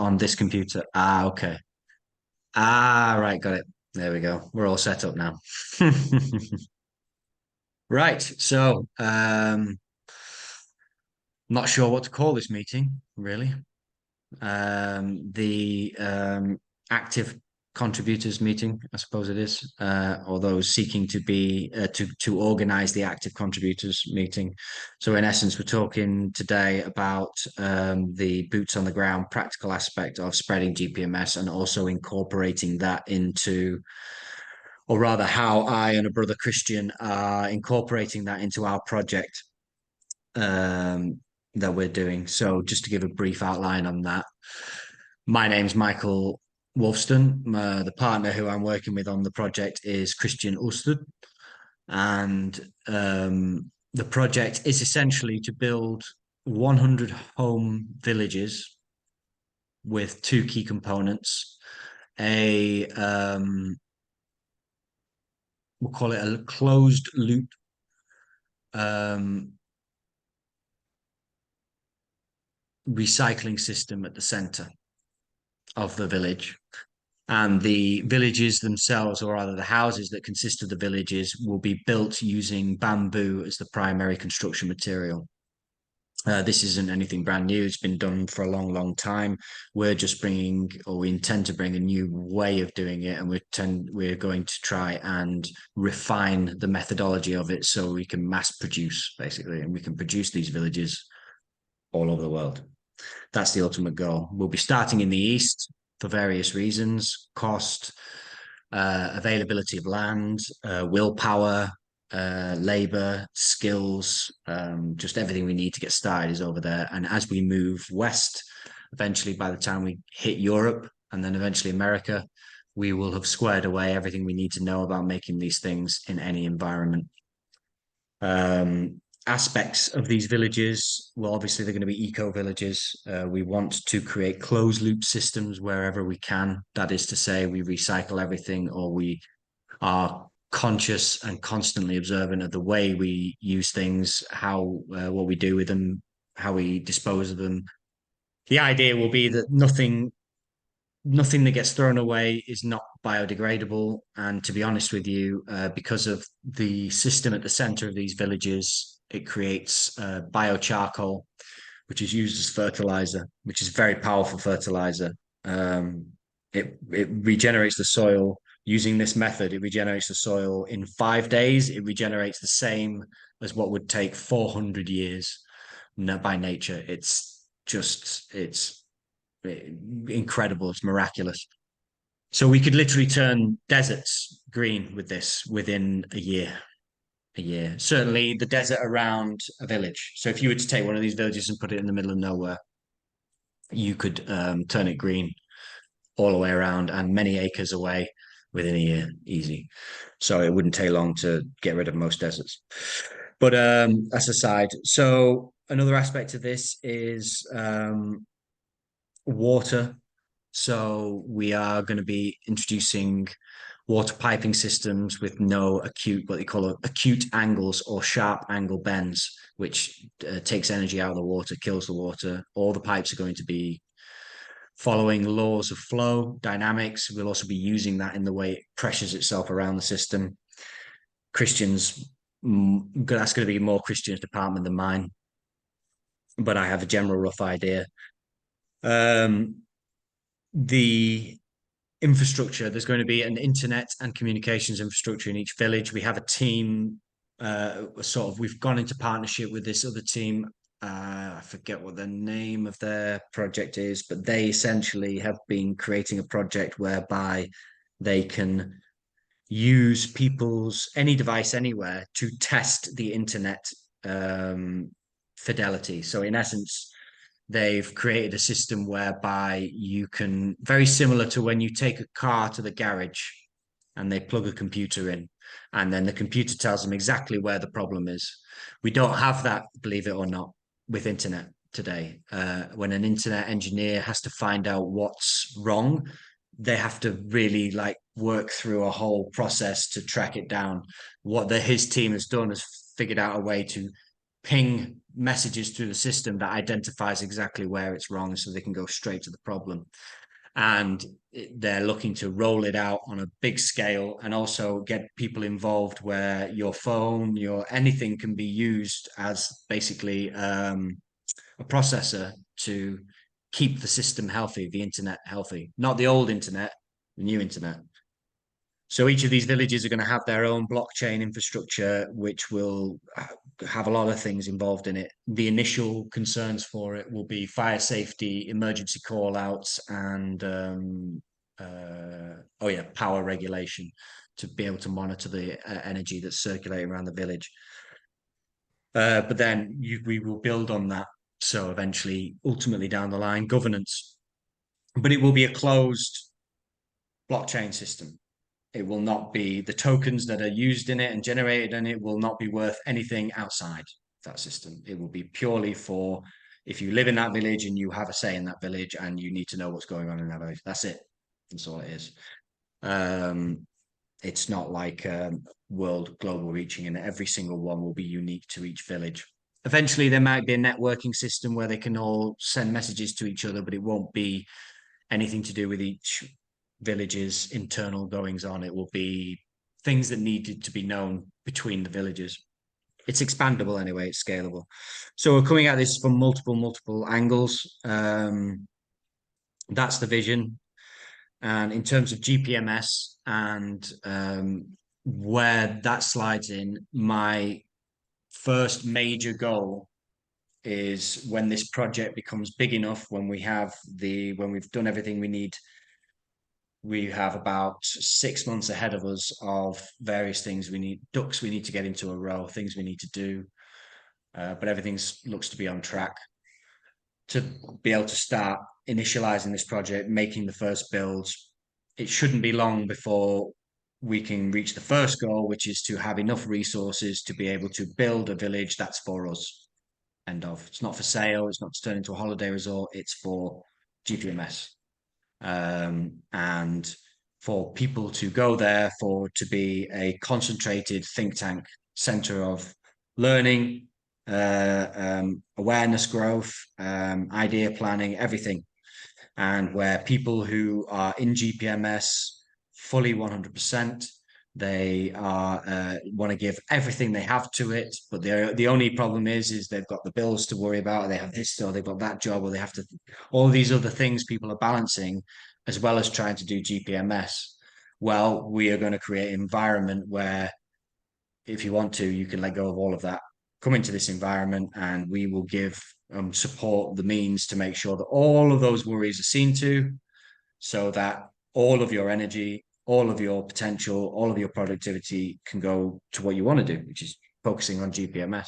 on this computer. Ah, okay. Ah, right, got it. There we go. We're all set up now. Right. So, not sure what to call this meeting, really. The active contributors meeting, I suppose it is, or those seeking to be to organize the active contributors meeting. So in essence, we're talking today about the boots on the ground practical aspect of spreading GPMS and also incorporating that into, or rather how I and a brother Christian are incorporating that into our project that we're doing. So just to give a brief outline on that, my name's Michael Wolfston. The partner who I'm working with on the project is Christian Ulsted. And the project is essentially to build 100 home villages with two key components. We'll call it a closed loop recycling system at the center of the village. And the villages themselves, or rather the houses that consist of the villages, will be built using bamboo as the primary construction material. This isn't anything brand new. It's been done for a long, long time. We're just bringing, or we intend to bring a new way of doing it, and we're going to try and refine the methodology of it so we can mass produce, basically, and we can produce these villages all over the world. That's the ultimate goal. We'll be starting in the east for various reasons: cost, availability of land, willpower, labor, skills, just everything we need to get started is over there. And as we move west, eventually by the time we hit Europe and then eventually America, we will have squared away everything we need to know about making these things in any environment. Aspects of these villages, well, obviously they're going to be eco villages. We want to create closed loop systems wherever we can. That is to say, we recycle everything, or we are conscious and constantly observant of the way we use things, how what we do with them, how we dispose of them. The idea will be that nothing that gets thrown away is not biodegradable. And to be honest with you, because of the system at the center of these villages, it creates biocharcoal, which is used as fertilizer, which is very powerful fertilizer. It regenerates the soil using this method. It regenerates the soil in 5 days. It regenerates the same as what would take 400 years by nature. It's incredible. It's miraculous. So we could literally turn deserts green with this within a year. A year. Certainly the desert around a village. So if you were to take one of these villages and put it in the middle of nowhere, you could turn it green all the way around and many acres away within a year, easy. So it wouldn't take long to get rid of most deserts. But that's aside. So another aspect of this is water. So we are going to be introducing water piping systems with no what they call acute angles or sharp angle bends, which takes energy out of the water, kills the water. All the pipes are going to be following laws of flow dynamics. We'll also be using that in the way it pressures itself around the system. Christians, that's going to be more Christian's department than mine, but I have a general rough idea. The infrastructure, there's going to be an internet and communications infrastructure in each village. We have a team, we've gone into partnership with this other team. I forget what the name of their project is, but they essentially have been creating a project whereby they can use any device anywhere to test the internet fidelity. So in essence, they've created a system whereby you can, very similar to when you take a car to the garage and they plug a computer in, and then the computer tells them exactly where the problem is. We don't have that, believe it or not, with internet today. When an internet engineer has to find out what's wrong, they have to really work through a whole process to track it down. What his team has done is figured out a way to ping messages through the system that identifies exactly where it's wrong, so they can go straight to the problem. And they're looking to roll it out on a big scale and also get people involved where your phone, your anything can be used as basically a processor to keep the system healthy, the internet healthy, not the old internet, the new internet. So each of these villages are going to have their own blockchain infrastructure, which will have a lot of things involved in it. The initial concerns for it will be fire safety, emergency call outs, and power regulation to be able to monitor the energy that's circulating around the village. But then we will build on that. So eventually, ultimately down the line, governance. But it will be a closed blockchain system. It will not be the tokens that are used in it and generated in it will not be worth anything outside that system. It will be purely for if you live in that village and you have a say in that village and you need to know what's going on in that village. That's it. That's all it is. It's not like world global reaching, and every single one will be unique to each village. Eventually, there might be a networking system where they can all send messages to each other, but it won't be anything to do with each village's internal goings on. It will be things that needed to be known between the villages. It's expandable anyway, it's scalable. So we're coming at this from multiple angles. That's the vision. And in terms of GPMS and where that slides in, my first major goal is when this project becomes big enough, when we've done everything we need, we have about 6 months ahead of us of various things ducks we need to get into a row, things we need to do, but everything looks to be on track to be able to start initializing this project, making the first builds. It shouldn't be long before we can reach the first goal, which is to have enough resources to be able to build a village that's for us. End of. It's not for sale. It's not to turn into a holiday resort. It's for GPMS. And for people to go there, to be a concentrated think tank center of learning, awareness growth, idea planning, everything. And where people who are in GPMS fully 100%, they want to give everything they have to it, but the only problem is they've got the bills to worry about, they have this or they've got that job, or they have to all these other things people are balancing, as well as trying to do GPMS. Well, we are going to create an environment where if you want to, you can let go of all of that, come into this environment, and we will give support the means to make sure that all of those worries are seen to, so that all of your energy, all of your potential, all of your productivity can go to what you want to do, which is focusing on GPMS.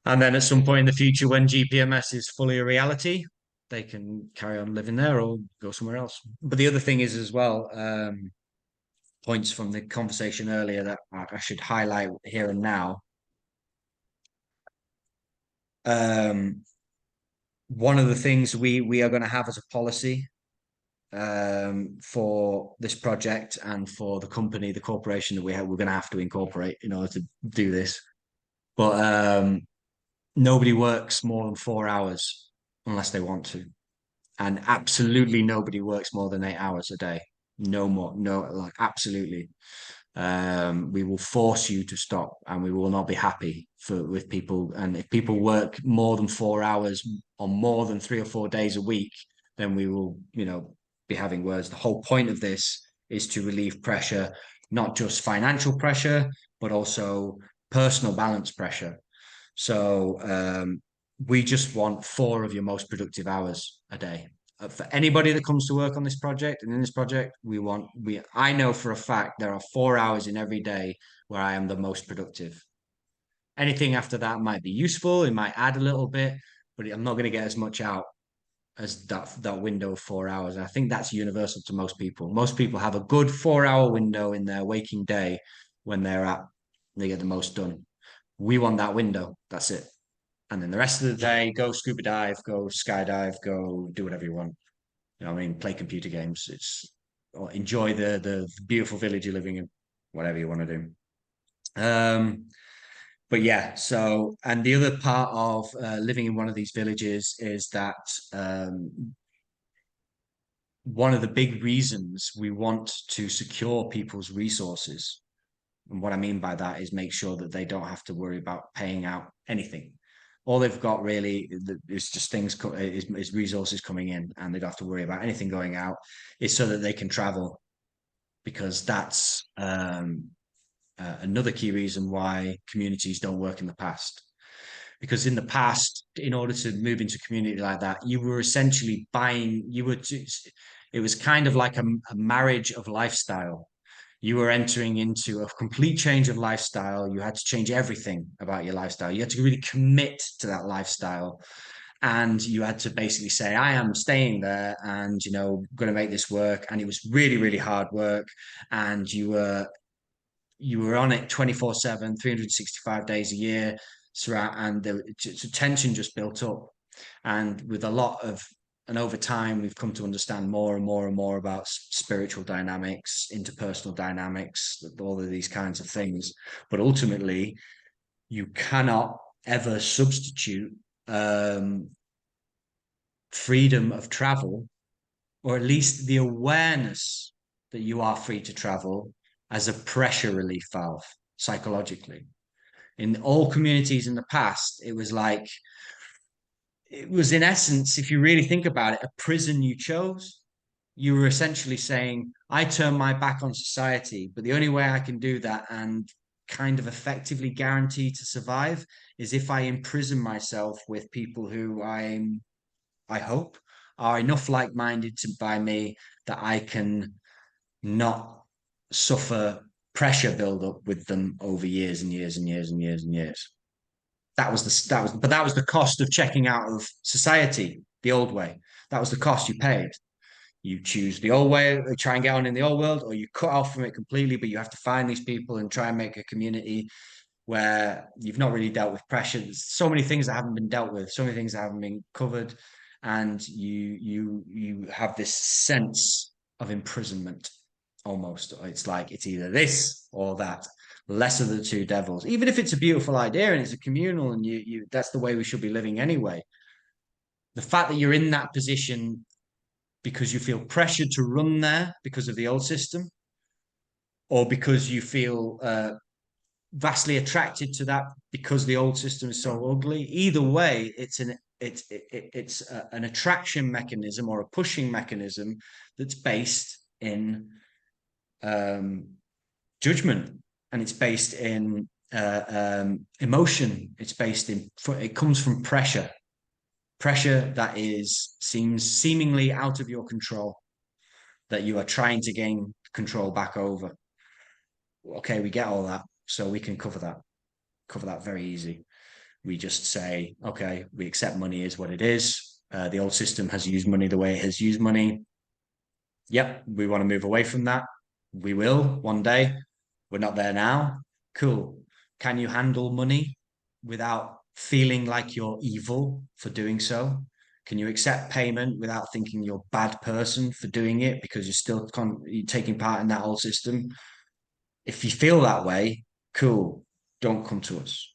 And then at some point in the future, when GPMS is fully a reality, they can carry on living there or go somewhere else. But the other thing is as well, points from the conversation earlier that I should highlight here and now. One of the things we are going to have as a policy for this project and for the company, the corporation that we're going to have to incorporate in order to do this. But nobody works more than 4 hours unless they want to. And absolutely nobody works more than 8 hours a day. No more. No, like absolutely. We will force you to stop, and we will not be happy with people. And if people work more than 4 hours on more than 3 or 4 days a week, then we will, be having words. The whole point of this is to relieve pressure, not just financial pressure, but also personal balance pressure. So we just want 4 of your most productive hours a day. For anybody that comes to work on this project and in this project, I know for a fact there are 4 hours in every day where I am the most productive. Anything after that might be useful, it might add a little bit, but I'm not going to get as much out as that window of 4 hours. And I think that's universal to most people. Most people have a good 4-hour window in their waking day when they get the most done. We want that window. That's it. And then the rest of the day, go scuba dive, go skydive, go do whatever you want. Play computer games. Or enjoy the beautiful village you're living in, whatever you want to do. But yeah, so, and the other part of living in one of these villages is that one of the big reasons we want to secure people's resources. And what I mean by that is make sure that they don't have to worry about paying out anything. All they've got really is just is resources coming in, and they don't have to worry about anything going out. Is so that they can travel, because that's another key reason why communities don't work in the past. Because in the past, in order to move into a community like that, you were essentially buying. It was kind of like a marriage of lifestyle. You were entering into a complete change of lifestyle. You had to change everything about your lifestyle. You had to really commit to that lifestyle. And you had to basically say, I am staying there and, going to make this work. And it was really, really hard work. And you were on it 24/7, 365 days a year. And the tension just built up. And with a lot of and over time, we've come to understand more and more and more about spiritual dynamics, interpersonal dynamics, all of these kinds of things. But ultimately, you cannot ever substitute freedom of travel, or at least the awareness that you are free to travel, as a pressure relief valve psychologically. In all communities in the past, it was in essence, if you really think about it, a prison you chose. You were essentially saying, I turn my back on society, but the only way I can do that and kind of effectively guarantee to survive is if I imprison myself with people who I hope are enough like-minded to by me that I can not suffer pressure build up with them over years and years and years and years and years. That was the cost of checking out of society the old way. That was the cost you paid. You choose the old way, try and get on in the old world, or you cut off from it completely, but you have to find these people and try and make a community where you've not really dealt with pressure. There's so many things that haven't been dealt with, so many things that haven't been covered, and you have this sense of imprisonment almost. It's like it's either this or that. Lesser of the two devils. Even if it's a beautiful idea and it's a communal and you that's the way we should be living anyway. The fact that you're in that position because you feel pressured to run there because of the old system, or because you feel vastly attracted to that because the old system is so ugly. Either way, it's an attraction mechanism or a pushing mechanism that's based in judgment, and it's based in emotion. It comes from pressure that seems seemingly out of your control, that you are trying to gain control back over. Okay, we get all that, so we can cover that very easy. We just say, okay, we accept money is what it is. The old system has used money the way it has used money. Yep, we want to move away from that. We will one day. We're not there now. Cool. Can you handle money without feeling like you're evil for doing so? Can you accept payment without thinking you're a bad person for doing it because you're still you're taking part in that old system? If you feel that way, cool. Don't come to us.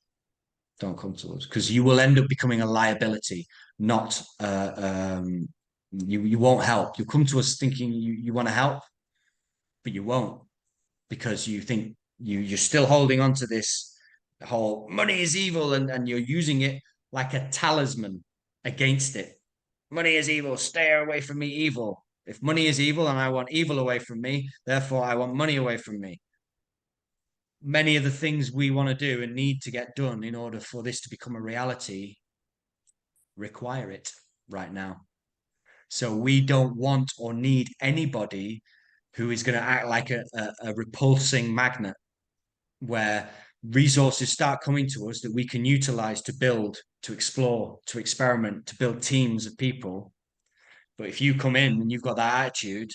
Don't come to us, because you will end up becoming a liability, not you won't help. You come to us thinking you want to help, but you won't, because you think you're still holding on to this whole money is evil, and you're using it like a talisman against it. Money is evil, stay away from me, evil. If money is evil and I want evil away from me, therefore I want money away from me. Many of the things we want to do and need to get done in order for this to become a reality require it right now. So we don't want or need anybody who is going to act like a repulsing magnet, where resources start coming to us that we can utilize to build, to explore, to experiment, to build teams of people. But if you come in and you've got that attitude,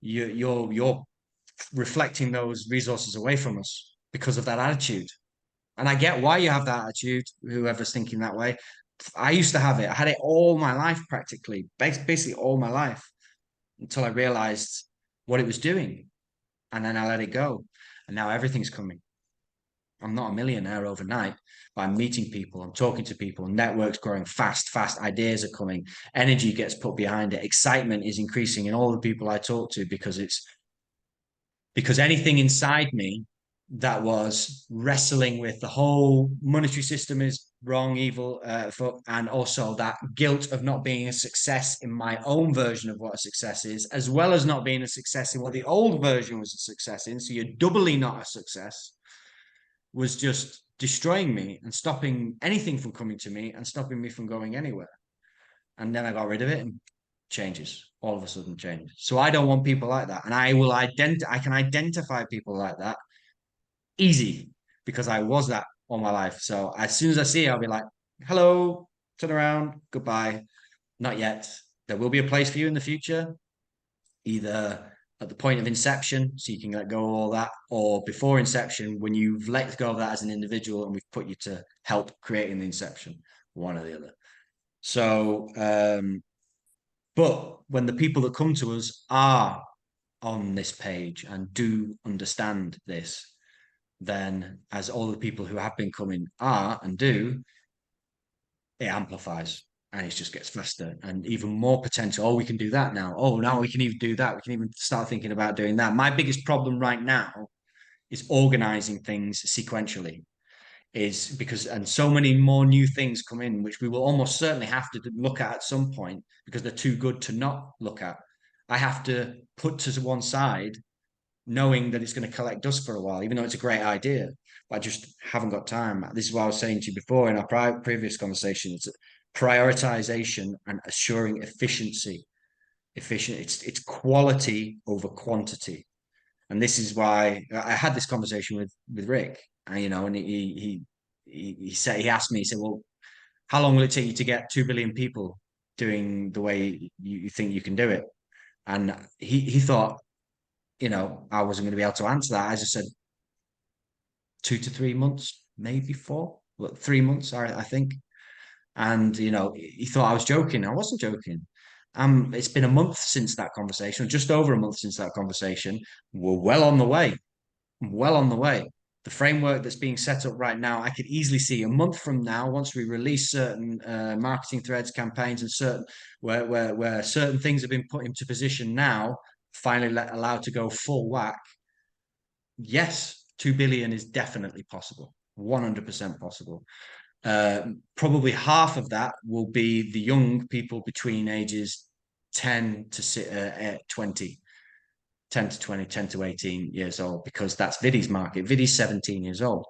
you're reflecting those resources away from us because of that attitude. And I get why you have that attitude, whoever's thinking that way. I used to have it. I had it all my life, practically, basically all my life, until I realized what it was doing. And then I let it go. And now everything's coming. I'm not a millionaire overnight, but I'm meeting people, I'm talking to people, networks growing fast, ideas are coming, energy gets put behind it, excitement is increasing in all the people I talk to because anything inside me that was wrestling with the whole monetary system is wrong, evil, and also that guilt of not being a success in my own version of what a success is, as well as not being a success in what the old version was a success in. So you're doubly not a success, was just destroying me and stopping anything from coming to me and stopping me from going anywhere. And then I got rid of it and changes all of a sudden changes. So I don't want people like that. And I can identify people like that easy because I was that all my life. So as soon as I see it, I'll be like, hello, turn around, goodbye. Not yet. There will be a place for you in the future, either at the point of inception, so you can let go of all that, or before inception, when you've let go of that as an individual and we've put you to help creating the inception, one or the other. So, but when the people that come to us are on this page and do understand this, then as all the people who have been coming are and do, it amplifies and it just gets faster and even more potential. Oh, we can do that now. Oh, now we can even do that. We can even start thinking about doing that. My biggest problem right now is organizing things sequentially, is because, and so many more new things come in, which we will almost certainly have to look at some point because they're too good to not look at. I have to put to one side knowing that it's going to collect dust for a while, even though it's a great idea. But I just haven't got time. This is what I was saying to you before in our previous conversation. It's prioritization and assuring efficiency. It's quality over quantity. And this is why I had this conversation with Rick, and he said, he asked me, he said, well, how long will it take you to get 2 billion people doing the way you think you can do it? And he thought, I wasn't going to be able to answer that. I just said 2 to 3 months, maybe 4, but 3 months, I think. And he thought I was joking. I wasn't joking. It's been a month since that conversation, just over a month since that conversation. We're well on the way. Well on the way. The framework that's being set up right now, I could easily see a month from now, once we release certain marketing threads, campaigns, and certain where certain things have been put into position now, finally allowed to go full whack. Yes, 2 billion is definitely possible, 100% possible. Probably half of that will be the young people between ages 10 to 20. 10 to 20, 10 to 18 years old, because that's Vidi's market. Vidi's 17 years old.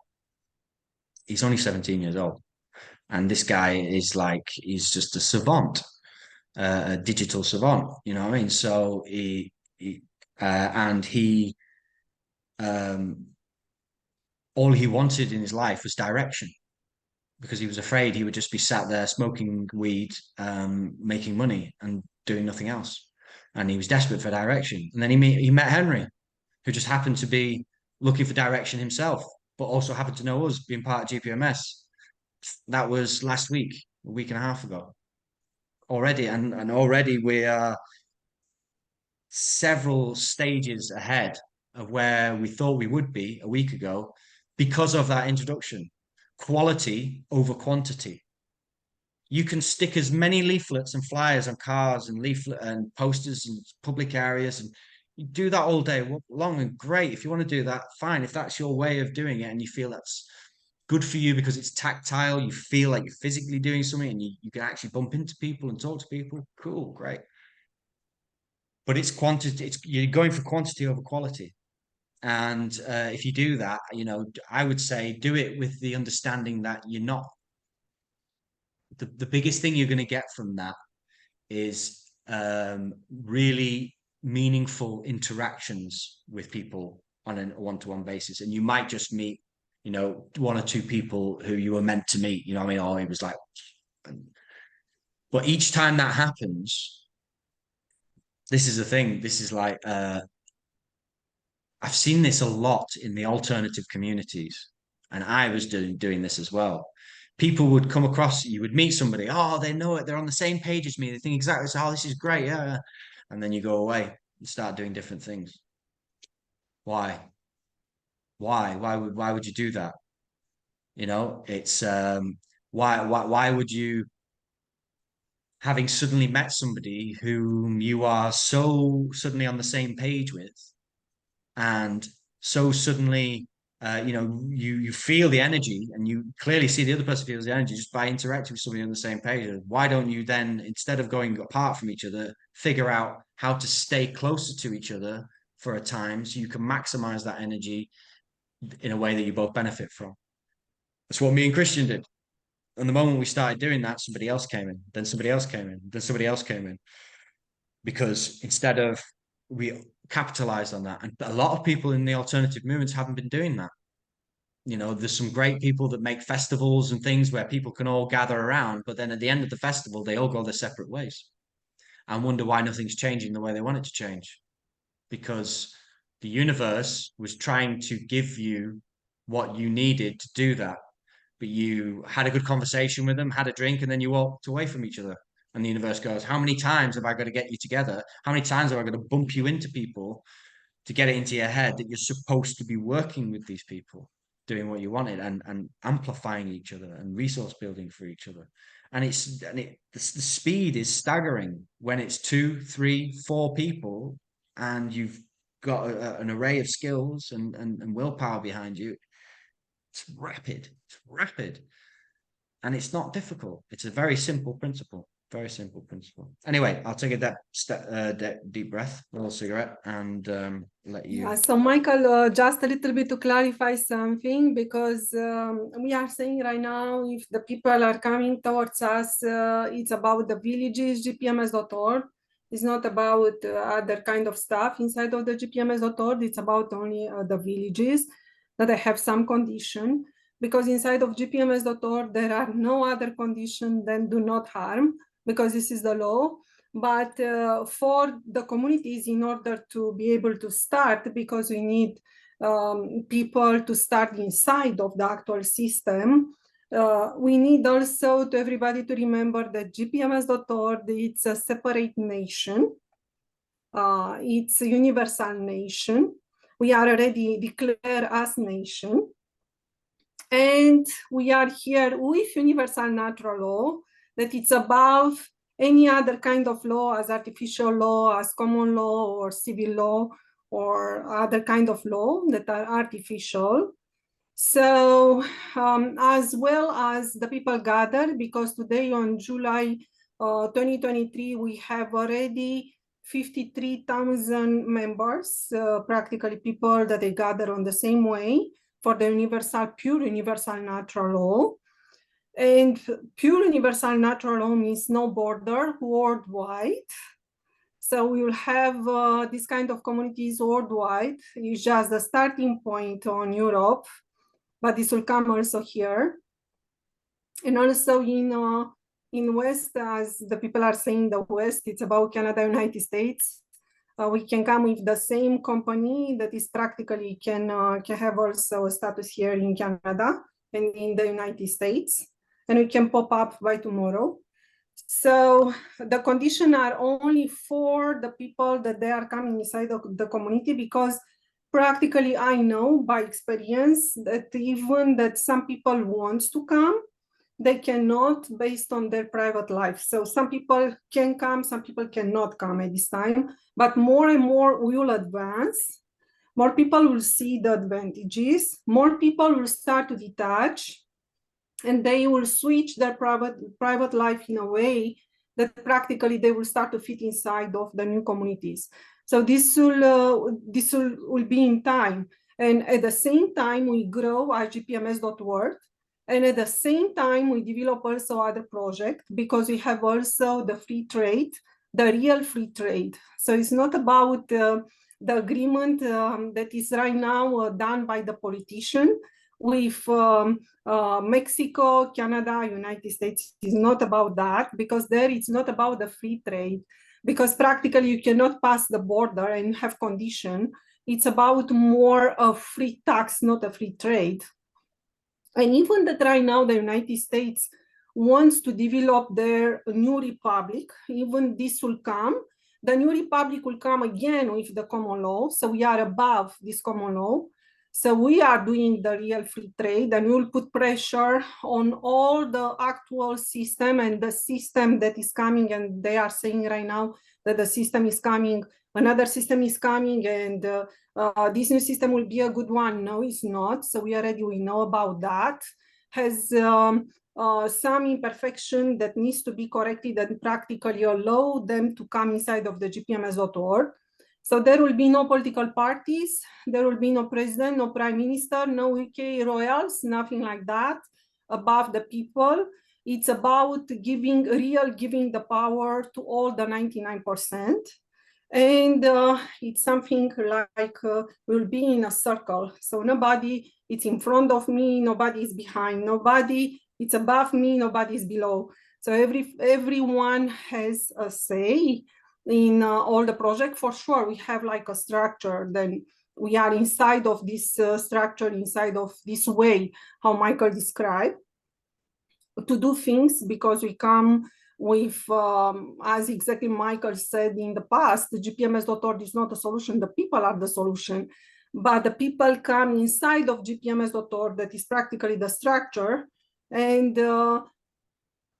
He's only 17 years old. And this guy is like, he's just a savant, a digital savant, you know what I mean? So all he wanted in his life was direction, because he was afraid he would just be sat there smoking weed, making money and doing nothing else. And he was desperate for direction. And then he met Henry, who just happened to be looking for direction himself, but also happened to know us, being part of GPMS. That was last week, a week and a half ago already. And already we are several stages ahead of where we thought we would be a week ago because of that introduction. Quality over quantity. You can stick as many leaflets and flyers on cars and leaflet and posters and public areas, and you do that all day long, and great. If you want to do that, fine. If that's your way of doing it and you feel that's good for you because it's tactile, you feel like you're physically doing something and you can actually bump into people and talk to people, cool, great. But it's quantity, you're going for quantity over quality. And if you do that, I would say do it with the understanding that you're not, the biggest thing you're going to get from that is really meaningful interactions with people on a one-to-one basis. And you might just meet, one or two people who you were meant to meet, I mean, oh, it was like, but each time that happens, this is the thing, this is like, I've seen this a lot in the alternative communities, and I was doing this as well. People would come across, you would meet somebody, oh, they know it, they're on the same page as me, they think exactly, so, oh, this is great, yeah. And then you go away and start doing different things. Why? Why would you do that? You know, it's why would you, having suddenly met somebody whom you are so suddenly on the same page with, and so suddenly you feel the energy, and you clearly see the other person feels the energy just by interacting with somebody on the same page. Why don't you then, instead of going apart from each other, figure out how to stay closer to each other for a time so you can maximize that energy in a way that you both benefit from? That's what me and Christian did. And the moment we started doing that, somebody else came in, then somebody else came in, then somebody else came in. Because instead of, we capitalized on that. And a lot of people in the alternative movements haven't been doing that. You know, there's some great people that make festivals and things where people can all gather around, but then at the end of the festival, they all go their separate ways and wonder why nothing's changing the way they want it to change. Because the universe was trying to give you what you needed to do that. But you had a good conversation with them, had a drink, and then you walked away from each other. And the universe goes, how many times have I got to get you together? How many times have I got to bump you into people to get it into your head that you're supposed to be working with these people, doing what you wanted, and amplifying each other and resource building for each other? And the speed is staggering when it's 2, 3, 4 people, and you've got an array of skills and willpower behind you. It's rapid. It's rapid. And it's not difficult. It's a very simple principle. Very simple principle. Anyway, I'll take a deep breath, a little cigarette, and let you. Yeah, so Michael, just a little bit to clarify something, because we are saying right now, if the people are coming towards us, it's about the villages, GPMS.org. It's not about other kind of stuff inside of the GPMS.org. It's about only the villages that I have some condition, because inside of GPMS.org, there are no other condition than do not harm, because this is the law. But for the communities, in order to be able to start, because we need people to start inside of the actual system, we need also to everybody to remember that GPMS.org, it's a separate nation. It's a universal nation. We are already declared as nation. And we are here with universal natural law, that it's above any other kind of law, as artificial law, as common law, or civil law, or other kind of law that are artificial. So as well as the people gather, because today on July 2023, we have already 53,000 members, practically people that they gather on the same way for the pure universal natural law. And pure universal natural law means no border, worldwide. So we will have this kind of communities worldwide. It's just the starting point on Europe, but this will come also here. And also in West, as the people are saying, the West, it's about Canada, United States. We can come with the same company that is practically can have also a status here in Canada and in the United States, and we can pop up by tomorrow. So the conditions are only for the people that they are coming inside of the community, because practically I know by experience that even that some people want to come, they cannot, based on their private life. So some people can come, some people cannot come at this time, but more and more we will advance. More people will see the advantages, more people will start to detach, and they will switch their private life in a way that practically they will start to fit inside of the new communities. So this will be in time. And at the same time, we grow our GPMS.org. And at the same time, we develop also other projects, because we have also the free trade, the real free trade. So it's not about the agreement that is right now done by the politician with Mexico, Canada, United States. Is not about that, because there it's not about the free trade, because practically you cannot pass the border and have condition. It's about more of free tax, not a free trade. And even that right now the United States wants to develop their new republic, even this will come. The new republic will come again with the common law, so we are above this common law. So we are doing the real free trade, and we will put pressure on all the actual system and the system that is coming. And they are saying right now that the system is coming, another system is coming, and this new system will be a good one. No, it's not. So we know about that. Has some imperfection that needs to be corrected and practically allow them to come inside of the GPMS.org. So there will be no political parties, there will be no president, no prime minister, no UK royals, nothing like that above the people. It's about giving the power to all the 99%. And it's something like we'll be in a circle. So nobody is in front of me, nobody is behind, nobody it's above me, nobody is below. So everyone has a say in all the project. For sure, we have like a structure, then we are inside of this structure, inside of this way, how Michael described, to do things, because we come with, as exactly Michael said in the past, the GPMS.org is not a solution, the people are the solution. But the people come inside of GPMS.org, that is practically the structure, and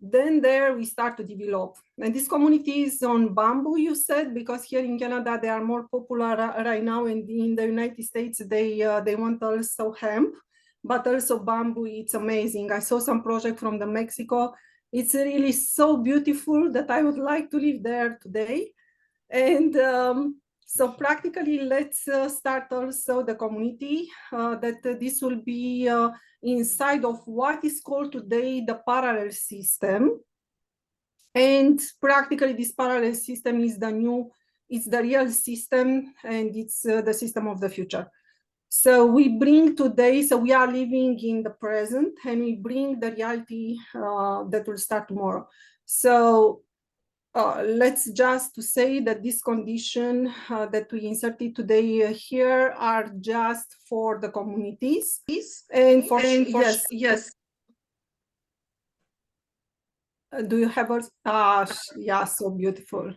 then there we start to develop. And this community is on bamboo, you said, because here in Canada they are more popular right now, and in the United States they want also hemp, but also bamboo. It's amazing. I saw some project from the Mexico. It's really so beautiful that I would like to live there today. And so practically, let's start also the community that this will be inside of what is called today the parallel system. And practically this parallel system is it's the real system, and it's the system of the future. So we bring today, so we are living in the present, and we bring the reality that will start tomorrow. So let's just to say that this condition that we inserted today here are just for the communities, and for yes. Do you have a yeah, so beautiful.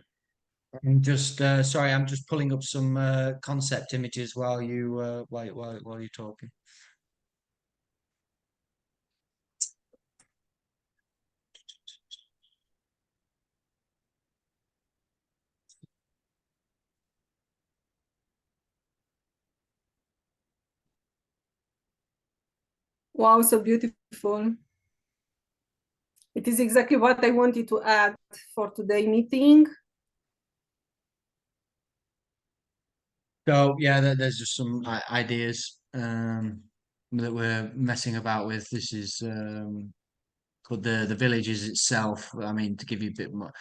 I'm just sorry, I'm just pulling up some concept images while you're talking. Wow, so beautiful. It is exactly what I wanted to add for today's meeting. So yeah, there's just some ideas that we're messing about with. This is called the villages itself. I mean, to give you a bit more,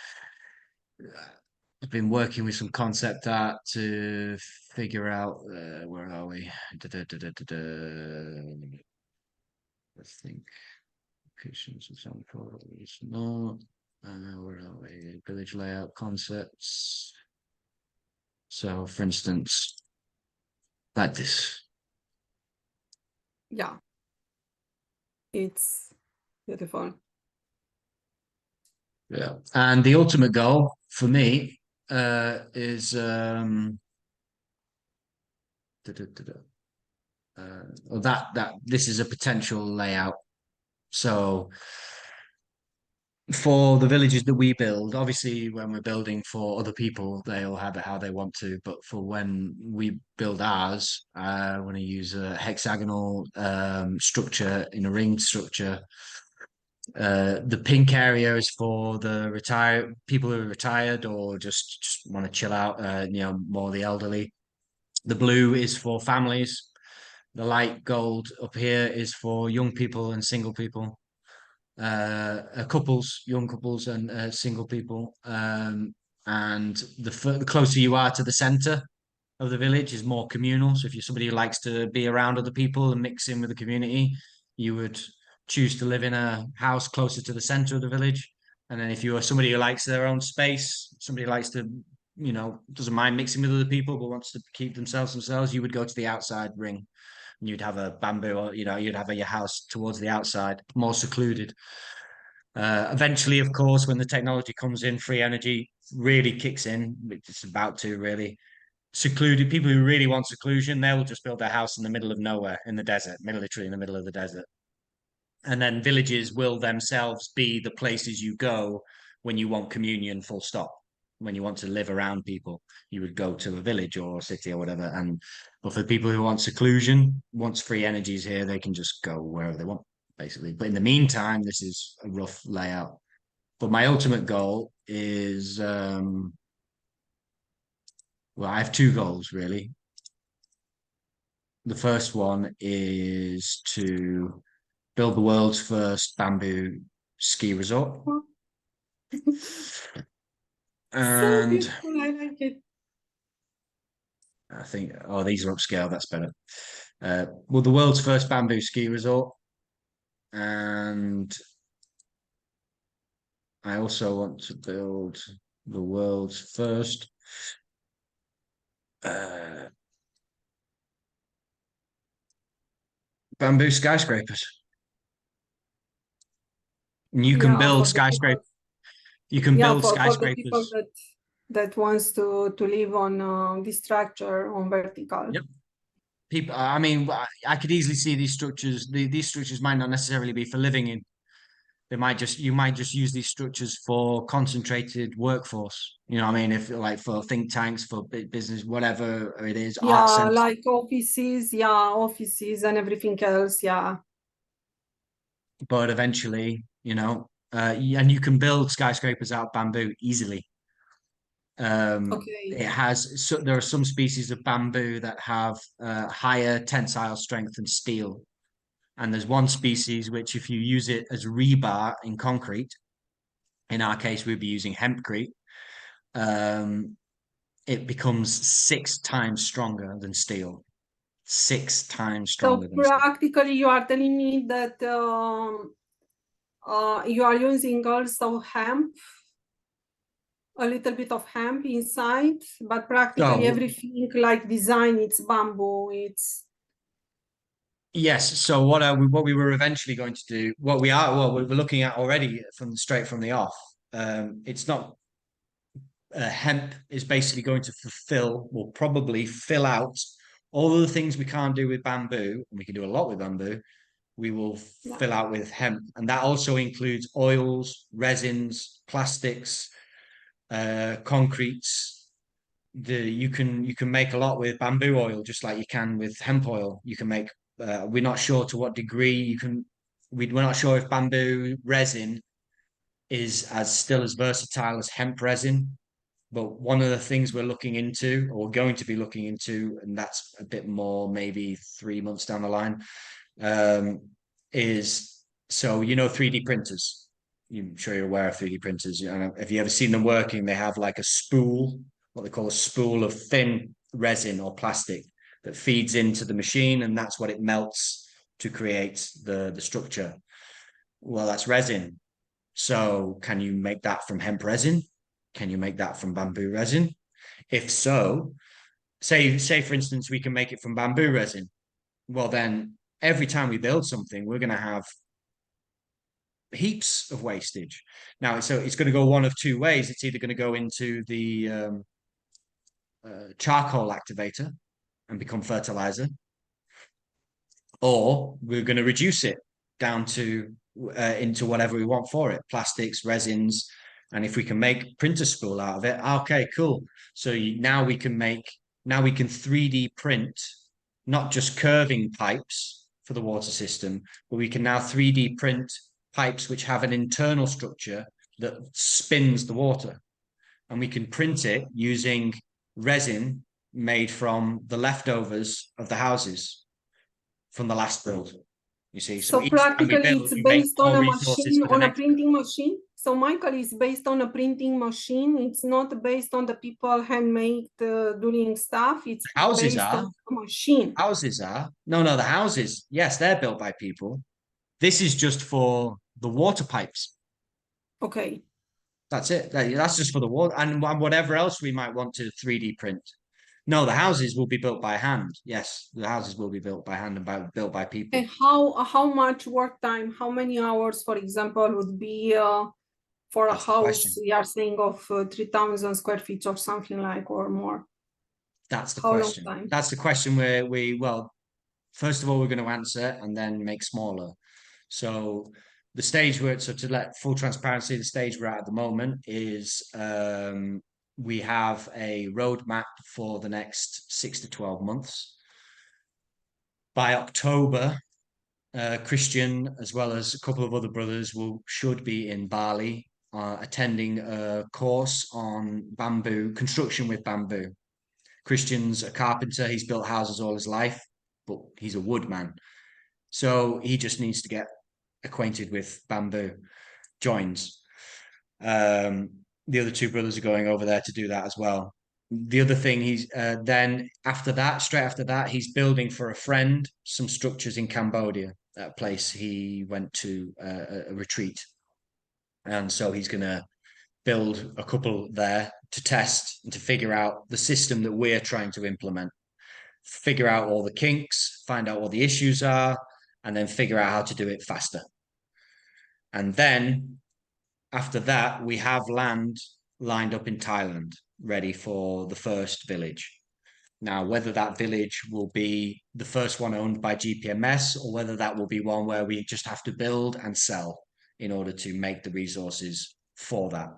I've been working with some concept art to figure out where are we? I think locations example is not. Where are we? Village layout concepts. So, for instance, like this. Yeah, it's beautiful. Yeah, and the ultimate goal for me is that this is a potential layout. So for the villages that we build, obviously when we're building for other people, they'll have it how they want to. But for when we build ours, I want to use a hexagonal structure in a ring structure. The pink area is for the retired people who are retired or just want to chill out, more the elderly. The blue is for families. The light gold up here is for young people and single people. Couples, young couples and single people. And the closer you are to the center of the village is more communal. So if you're somebody who likes to be around other people and mix in with the community, you would choose to live in a house closer to the center of the village. And then if you are somebody who likes their own space, somebody who likes to, doesn't mind mixing with other people but wants to keep themselves, you would go to the outside ring. And you'd have a bamboo, or you'd have your house towards the outside, more secluded. Eventually, of course, when the technology comes in, free energy really kicks in. It's about to really secluded people who really want seclusion, they will just build their house in the middle of nowhere in the desert, literally in the middle of the desert. And then villages will themselves be the places you go when you want communion, full stop. When you want to live around people, you would go to a village or a city or whatever. But for people who want seclusion, once free energy is here, they can just go wherever they want, basically. But in the meantime, this is a rough layout. But my ultimate goal is, well, I have two goals really. The first one is to build the world's first bamboo ski resort. So And beautiful, I like it. I think, oh, these are upscale, that's better. Well, the world's first bamboo ski resort. And I also want to build the world's first bamboo skyscrapers. And you can build skyscrapers. You can build for the people skyscrapers. that wants to live on this structure on vertical. Yep. People, I mean, I could easily see these structures. These structures might not necessarily be for living in. You might just use these structures for concentrated workforce. You know what I mean? If like for think tanks, for business, whatever it is, art centers. Like offices, and everything else, But eventually, and you can build skyscrapers out of bamboo easily. Okay. There are some species of bamboo that have higher tensile strength than steel. And there's one species which, if you use it as rebar in concrete, in our case, we'd be using hempcrete, it becomes 6 times stronger than steel. 6 times stronger than steel. Practically, you are telling me that you are using also hemp, a little bit of hemp inside, but practically everything like design, it's bamboo, it's... Yes. So what we were eventually going to do, we're looking at already straight from the off. It's not hemp is basically going to will probably fill out all of the things we can't do with bamboo, and we can do a lot with bamboo. We will fill out with hemp, and that also includes oils, resins, plastics, concretes. You can make a lot with bamboo oil, just like you can with hemp oil. You can make. We're not sure to what degree you can. We're not sure if bamboo resin is still as versatile as hemp resin. But one of the things we're looking into, or going to be looking into, and that's a bit more maybe 3 months down the line, is 3D printers. I'm sure you're aware of 3D printers. Have you ever seen them working? They have like a spool, what they call a spool of thin resin or plastic that feeds into the machine, and that's what it melts to create the structure. Well, that's resin. So can you make that from hemp resin? Can you make that from bamboo resin? If so, say for instance, we can make it from bamboo resin. Well, then every time we build something, we're going to have heaps of wastage. Now, so it's going to go one of two ways. It's either going to go into the charcoal activator and become fertilizer, or we're going to reduce it down to into whatever we want for it, plastics, resins. And if we can make printer spool out of it, okay, cool. So now we can 3D print not just curving pipes for the water system, but we can now 3D print pipes which have an internal structure that spins the water. And we can print it using resin made from the leftovers of the houses from the last build. You see, so practically it's based on a machine, on a printing machine. So Michael, is based on a printing machine. It's not based on the people handmade doing stuff. It's based on a machine. Houses are. No, the houses, yes, they're built by people. This is just for the water pipes. Okay. That's it. That's just for the water and whatever else we might want to 3D print. No, the houses will be built by hand. Yes, the houses will be built by hand and built by people. And how much work time, how many hours, for example, would be for a house, we are saying of 3,000 square feet or something like, or more? That's the How long question. time? That's the question where well, first of all, we're going to answer and then make smaller. So the stage so to let full transparency, the stage we're at the moment is we have a roadmap for the next 6 to 12 months. By October, Christian, as well as a couple of other brothers, should be in Bali attending a course on bamboo, construction with bamboo. Christian's a carpenter. He's built houses all his life, but he's a woodman. So he just needs to get acquainted with bamboo joins. The other two brothers are going over there to do that as well. The other thing then after that, straight after that, he's building for a friend some structures in Cambodia, a place he went to a retreat. And so he's going to build a couple there to test and to figure out the system that we're trying to implement, figure out all the kinks, find out what the issues are, and then figure out how to do it faster. And then after that, we have land lined up in Thailand, ready for the first village. Now, whether that village will be the first one owned by GPMS or whether that will be one where we just have to build and sell in order to make the resources for that.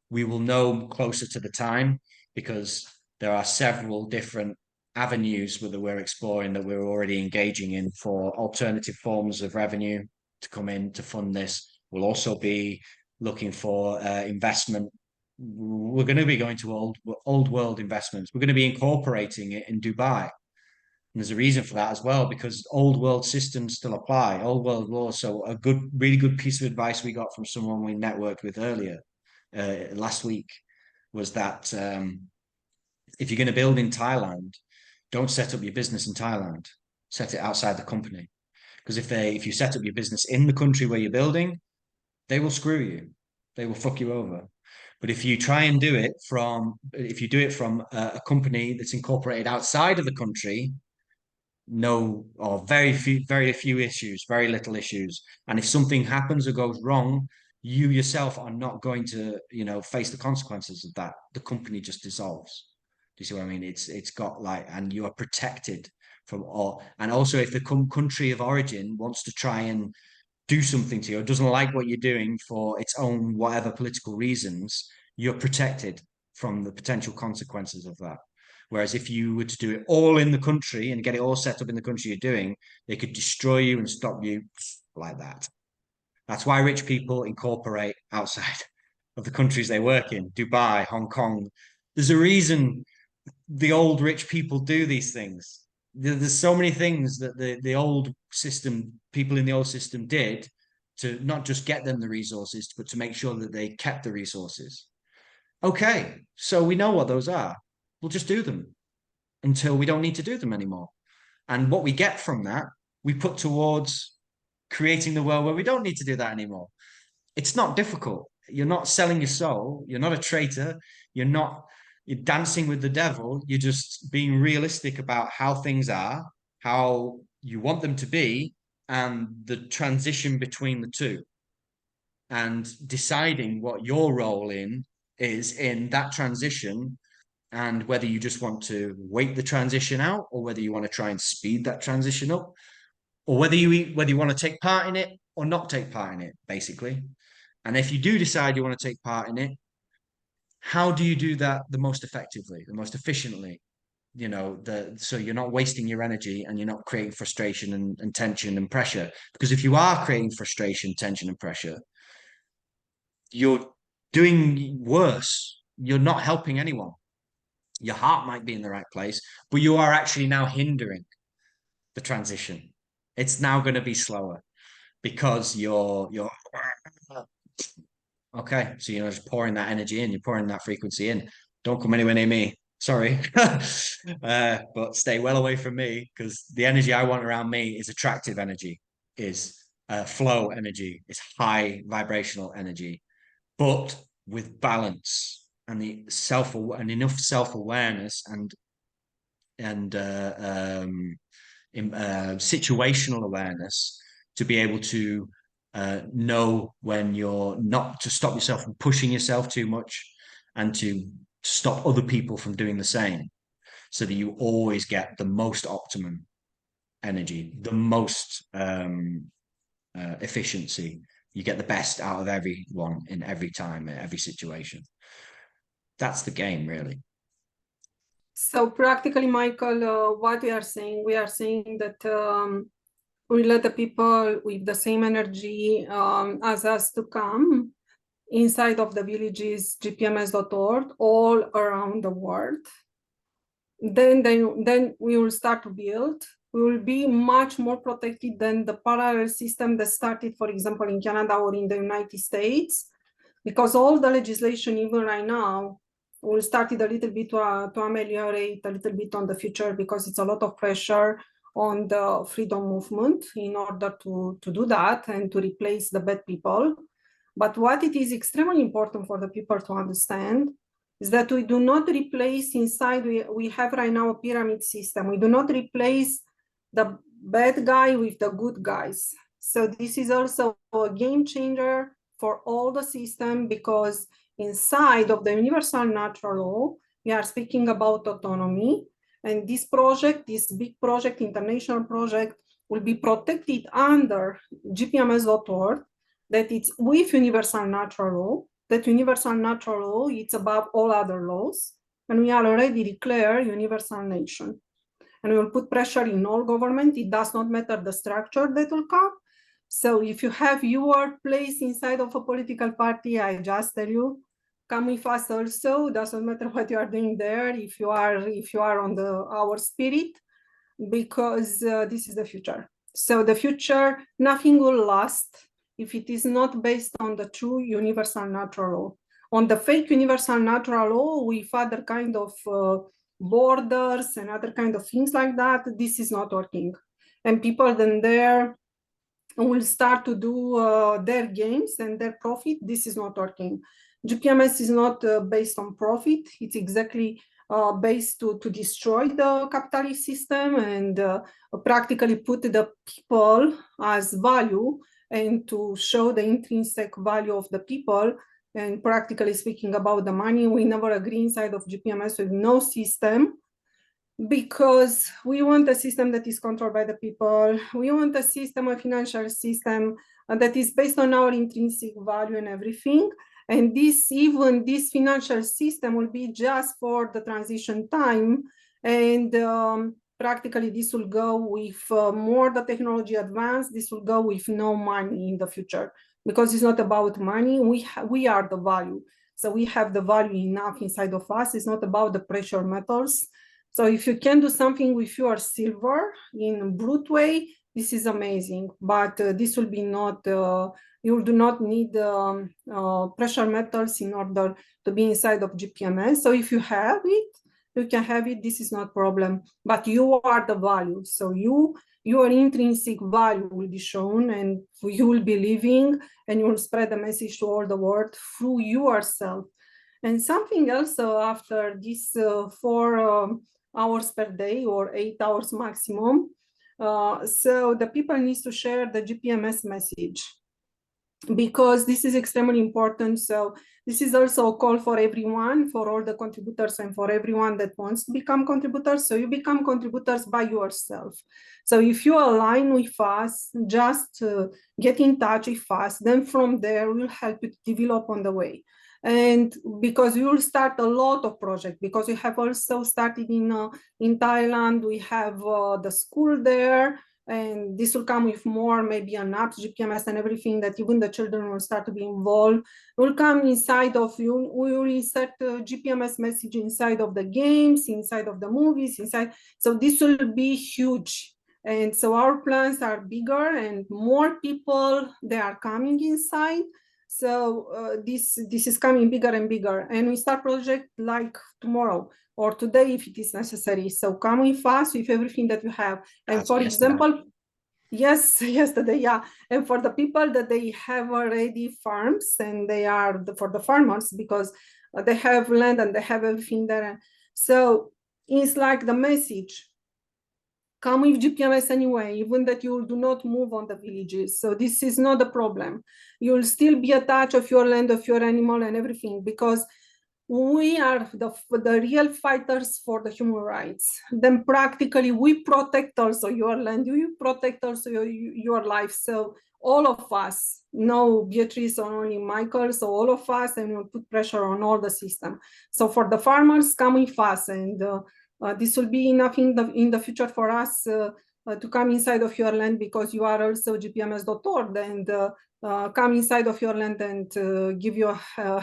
We will know closer to the time because there are several different avenues that we're exploring that we're already engaging in for alternative forms of revenue to come in to fund this. We'll also be looking for investment. We're going to be going to old world investments. We're going to be incorporating it in Dubai. And there's a reason for that as well, because old world systems still apply, old world laws. So a really good piece of advice we got from someone we networked with earlier last week was that if you're going to build in Thailand, don't set up your business in Thailand. Set it outside the company. Because if you set up your business in the country where you're building, they will screw you. They will fuck you over. But if you try and do it from a company that's incorporated outside of the country, very few issues, very little issues. And if something happens or goes wrong, you yourself are not going to, face the consequences of that. The company just dissolves. Do you see what I mean? It's got and you are protected from all. And also, if the country of origin wants to try and do something to you or doesn't like what you're doing for its own whatever political reasons, you're protected from the potential consequences of that. Whereas if you were to do it all in the country and get it all set up in the country you're doing, they could destroy you and stop you like that. That's why rich people incorporate outside of the countries they work in, Dubai, Hong Kong. There's a reason the old rich people do these things. There's so many things that the old system, people in the old system did to not just get them the resources, but to make sure that they kept the resources. Okay, so we know what those are. We'll just do them until we don't need to do them anymore. And what we get from that, we put towards creating the world where we don't need to do that anymore. It's not difficult. You're not selling your soul. You're not a traitor. You're dancing with the devil. You're just being realistic about how things are, how you want them to be, and the transition between the two. And deciding what your role is in that transition, and whether you just want to wait the transition out or whether you want to try and speed that transition up, or whether you want to take part in it or not take part in it, basically. And if you do decide you want to take part in it, how do you do that the most effectively, the most efficiently? So you're not wasting your energy and you're not creating frustration and tension and pressure. Because if you are creating frustration, tension, and pressure, you're doing worse. You're not helping anyone. Your heart might be in the right place, but you are actually now hindering the transition. It's now going to be slower because you're okay. So you're just pouring that energy in, you're pouring that frequency in. Don't come anywhere near me. Sorry. But stay well away from me because the energy I want around me is attractive energy, is flow energy, is high vibrational energy, but with balance and enough self-awareness and situational awareness to be able to know when you're not, to stop yourself from pushing yourself too much and to stop other people from doing the same. so that you always get the most optimum energy, the most efficiency. You get the best out of everyone in every time, in every situation. That's the game, really. So practically, Michael, what we are saying that we let the people with the same energy as us to come inside of the villages GPMS.org all around the world. Then we will start to build. We will be much more protected than the parallel system that started, for example, in Canada or in the United States, because all the legislation, even right now, will start it a little bit to ameliorate a little bit on the future, because it's a lot of pressure on the freedom movement in order to do that and to replace the bad people. But what it is extremely important for the people to understand is that we do not replace inside, we have right now a pyramid system. We do not replace the bad guy with the good guys. So this is also a game changer for all the system, because inside of the universal natural law, we are speaking about autonomy. And this project, this big project, international project, will be protected under GPMS.org, that it's with universal natural law. That universal natural law, it's above all other laws. And we are already declared universal nation. And we will put pressure in all government. It does not matter the structure that will come. So if you have your place inside of a political party, I just tell you, come with us also. Doesn't matter what you are doing there, if you are on our spirit, because this is the future. So the future, nothing will last if it is not based on the true universal natural law. On the fake universal natural law with other kind of borders and other kind of things like that, this is not working. And people then there will start to do their games and their profit. This is not working. GPMS is not based on profit. It's exactly based to destroy the capitalist system and practically put the people as value, and to show the intrinsic value of the people. And practically speaking about the money, we never agree inside of GPMS with no system, because we want a system that is controlled by the people. We want a system, a financial system that is based on our intrinsic value and everything. And even this financial system will be just for the transition time. And practically this will go with more the technology advanced, this will go with no money in the future, because it's not about money. We are the value. So we have the value enough inside of us. It's not about the precious metals. So if you can do something with your silver in a brute way, this is amazing. But this will be not, you do not need precious metals in order to be inside of GPMS. So if you have it, you can have it. This is not problem. But you are the value. So your intrinsic value will be shown, and you will be living, and you will spread the message to all the world through yourself. And something else after this 4 hours per day or 8 hours maximum. So the people need to share the GPMS message, because this is extremely important. So this is also a call for everyone, for all the contributors and for everyone that wants to become contributors. So you become contributors by yourself. So if you align with us, just get in touch with us. Then from there, we'll help you to develop on the way. And because we will start a lot of projects, because we have also started in Thailand, we have the school there, and this will come with more, maybe an apps, GPMS and everything, that even the children will start to be involved. Will come inside of you, we will insert GPMS message inside of the games, inside of the movies, inside. So this will be huge. And so our plans are bigger, and more people, they are coming inside. So this is coming bigger and bigger, and we start project like tomorrow or today if it is necessary. So come with us with everything that you have. And That's for yesterday. example, yes, yesterday, yeah. And for the people that they have already farms, and they are for the farmers, because they have land and they have everything there. So it's like the message, come with GPMS anyway, even that you do not move on the villages. So this is not a problem. You'll still be attached of your land, of your animal and everything, because we are the real fighters for the human rights. Then practically we protect also your land, you protect also your life. So all of us, no Beatrice or only Michael, so all of us, and we'll put pressure on all the system. So for the farmers, come with us, and this will be enough in the future for us to come inside of your land, because you are also GPMS.org, and come inside of your land and give your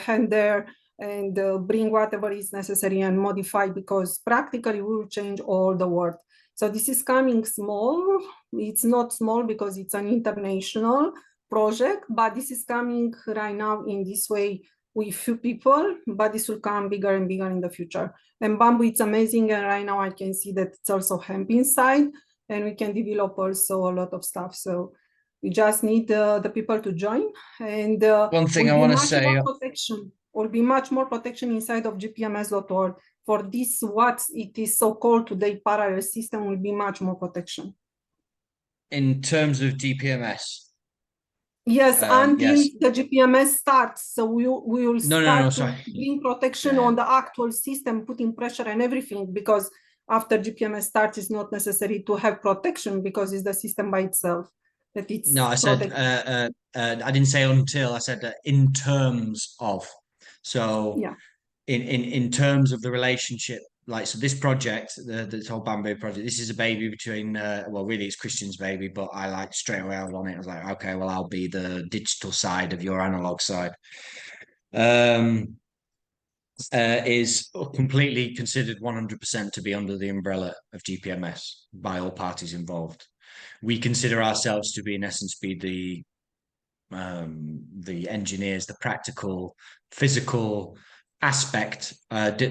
hand there, and bring whatever is necessary and modify, because practically we will change all the world. So this is coming small. It's not small because it's an international project, but this is coming right now in this way with few people, but this will come bigger and bigger in the future. And bamboo, it's amazing. And right now I can see that it's also hemp inside, and we can develop also a lot of stuff. So we just need the people to join, and one thing I want to say, protection will be much more protection inside of GPMS.org for this, what it is so called today parallel system, will be much more protection. In terms of GPMS. Yes, until yes. the GPMS starts. So we will start sorry. to bring protection on the actual system, putting pressure and everything, because after GPMS starts, it's not necessary to have protection because it's the system by itself. No, I said I didn't say until. I said in terms of. So yeah, in terms of the relationship, like, so this project, this whole bamboo project, this is a baby between well, really it's Christian's baby, but I like straight away I was on it. I was like, okay, well, I'll be the digital side of your analog side. Is completely considered 100% to be under the umbrella of GPMS by all parties involved. We consider ourselves to be, in essence, be the engineers, the practical, physical aspect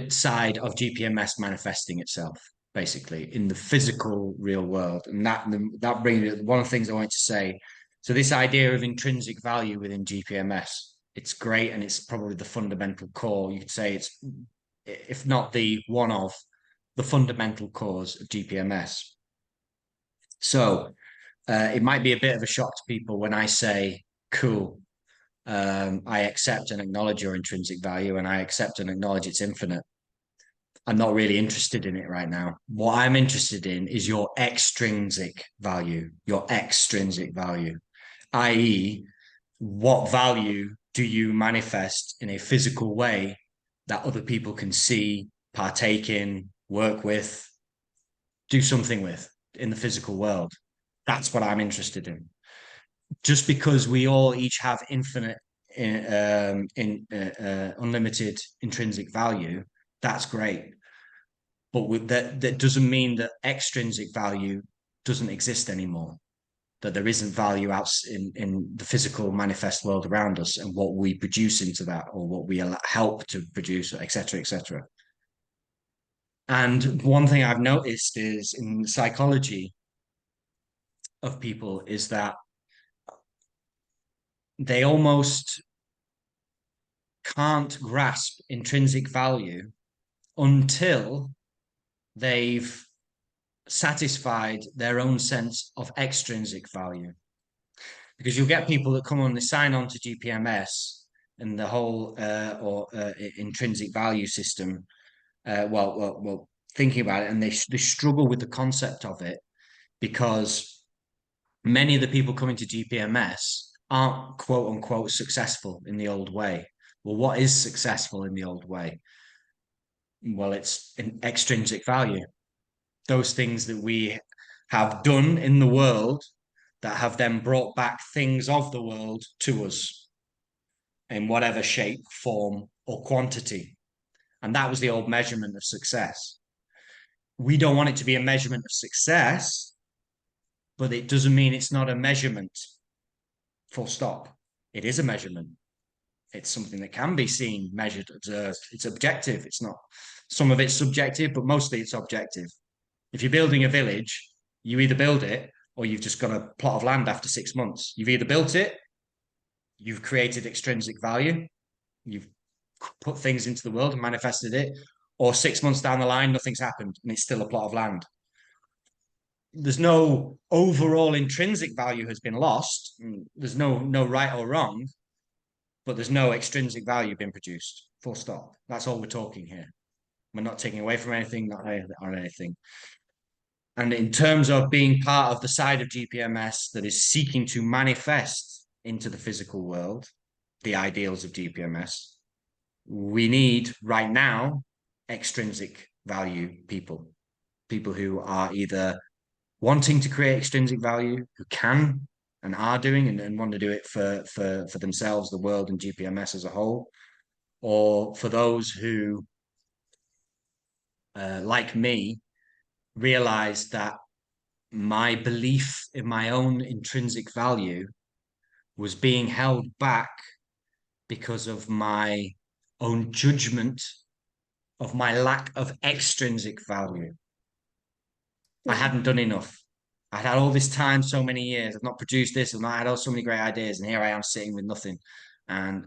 side of GPMS manifesting itself, basically in the physical real world. And that brings one of the things I want to say. So this idea of intrinsic value within GPMS, it's great, and it's probably the fundamental core. You could say it's, if not the one of, the fundamental cause of GPMS. So it might be a bit of a shock to people when I say, cool, I accept and acknowledge your intrinsic value, and I accept and acknowledge it's infinite. I'm not really interested in it right now. What I'm interested in is your extrinsic value, i.e., what value do you manifest in a physical way that other people can see, partake in, work with, do something with in the physical world? That's what I'm interested in. Just because we all each have infinite, unlimited intrinsic value, that's great. But that doesn't mean that extrinsic value doesn't exist anymore, that there isn't value out in the physical manifest world around us and what we produce into that, or what we help to produce, etc., etc. And one thing I've noticed is in psychology of people is that they almost can't grasp intrinsic value until they've satisfied their own sense of extrinsic value. Because you'll get people that come on, they sign on to GPMS and the whole intrinsic value system. Well, thinking about it, and they struggle with the concept of it, because many of the people coming to GPMS aren't quote unquote successful in the old way. Well, what is successful in the old way? Well, it's an extrinsic value. Those things that we have done in the world that have then brought back things of the world to us in whatever shape, form, or quantity. And that was the old measurement of success. We don't want it to be a measurement of success, but it doesn't mean it's not a measurement. Full stop. It is a measurement. It's something that can be seen, measured, observed. It's objective. It's not, some of it's subjective, but mostly it's objective. If you're building a village, you either build it or you've just got a plot of land after 6 months. You've either built it, you've created extrinsic value, you've put things into the world and manifested it, or 6 months down the line, nothing's happened and it's still a plot of land. There's no overall intrinsic value has been lost. There's no right or wrong, but there's no extrinsic value being produced. Full stop. That's all we're talking here. We're not taking away from anything, not on anything. And in terms of being part of the side of GPMS that is seeking to manifest into the physical world the ideals of GPMS, we need right now extrinsic value people who are either wanting to create extrinsic value, who can and are doing and want to do it for themselves, the world, and GPMS as a whole, or for those who, like me, realize that my belief in my own intrinsic value was being held back because of my own judgment of my lack of extrinsic value. I hadn't done enough. I'd had all this time, so many years. I've not produced this, and I had so many great ideas, and here I am sitting with nothing. And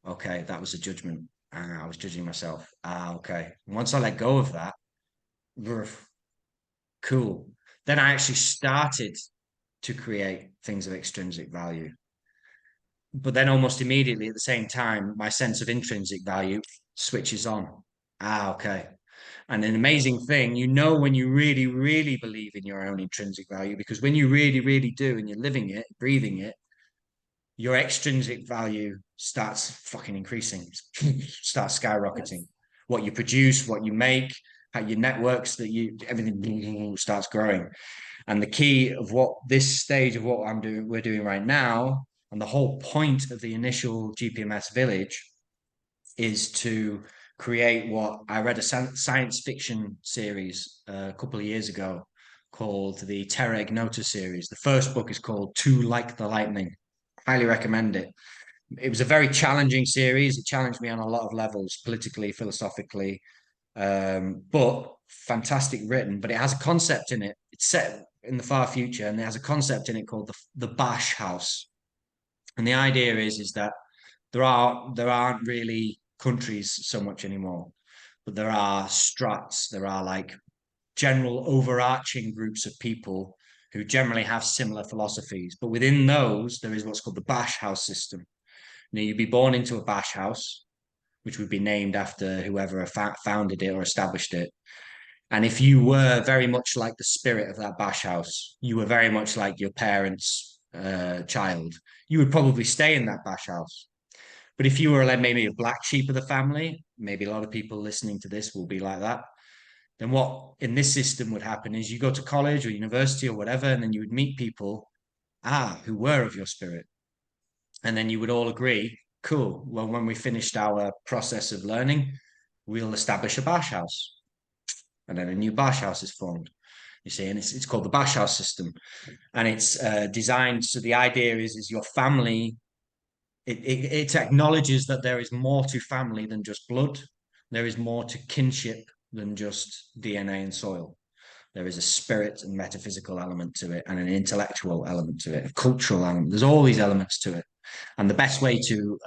okay, that was a judgment. I was judging myself. Okay. Once I let go of that, cool. Then I actually started to create things of extrinsic value. But then almost immediately at the same time, my sense of intrinsic value switches on. Okay. And an amazing thing, you know, when you really, really believe in your own intrinsic value, because when you really, really do and you're living it, breathing it, your extrinsic value starts fucking increasing, starts skyrocketing. What you produce, what you make, how your networks, everything starts growing. And the key of what this stage of what we're doing right now, and the whole point of the initial GPMS village is to create what I read a science fiction series a couple of years ago called the Terra Ignota series. The first book is called Too Like the Lightning. Highly recommend it. It was a very challenging series. It challenged me on a lot of levels, politically, philosophically, but fantastic written. But it has a concept in it. It's set in the far future, and it has a concept in it called the Bash House. And the idea is that there aren't really countries so much anymore, but there are strats. There are like general overarching groups of people who generally have similar philosophies. But within those, there is what's called the Bash House system. Now, you'd be born into a Bash House, which would be named after whoever founded it or established it. And if you were very much like the spirit of that Bash House, you were very much like your parents' child, you would probably stay in that Bash House. But if you were like maybe a black sheep of the family, maybe a lot of people listening to this will be like that, then what in this system would happen is you go to college or university or whatever, and then you would meet people, who were of your spirit. And then you would all agree, cool, well, when we finished our process of learning, we'll establish a Bash House. And then a new Bash House is formed. You see, and it's called the Bash House system. And it's designed, so the idea is your family, it acknowledges that there is more to family than just blood. There is more to kinship than just DNA and soil. There is a spirit and metaphysical element to it, and an intellectual element to it, a cultural element. There's all these elements to it. And the best way to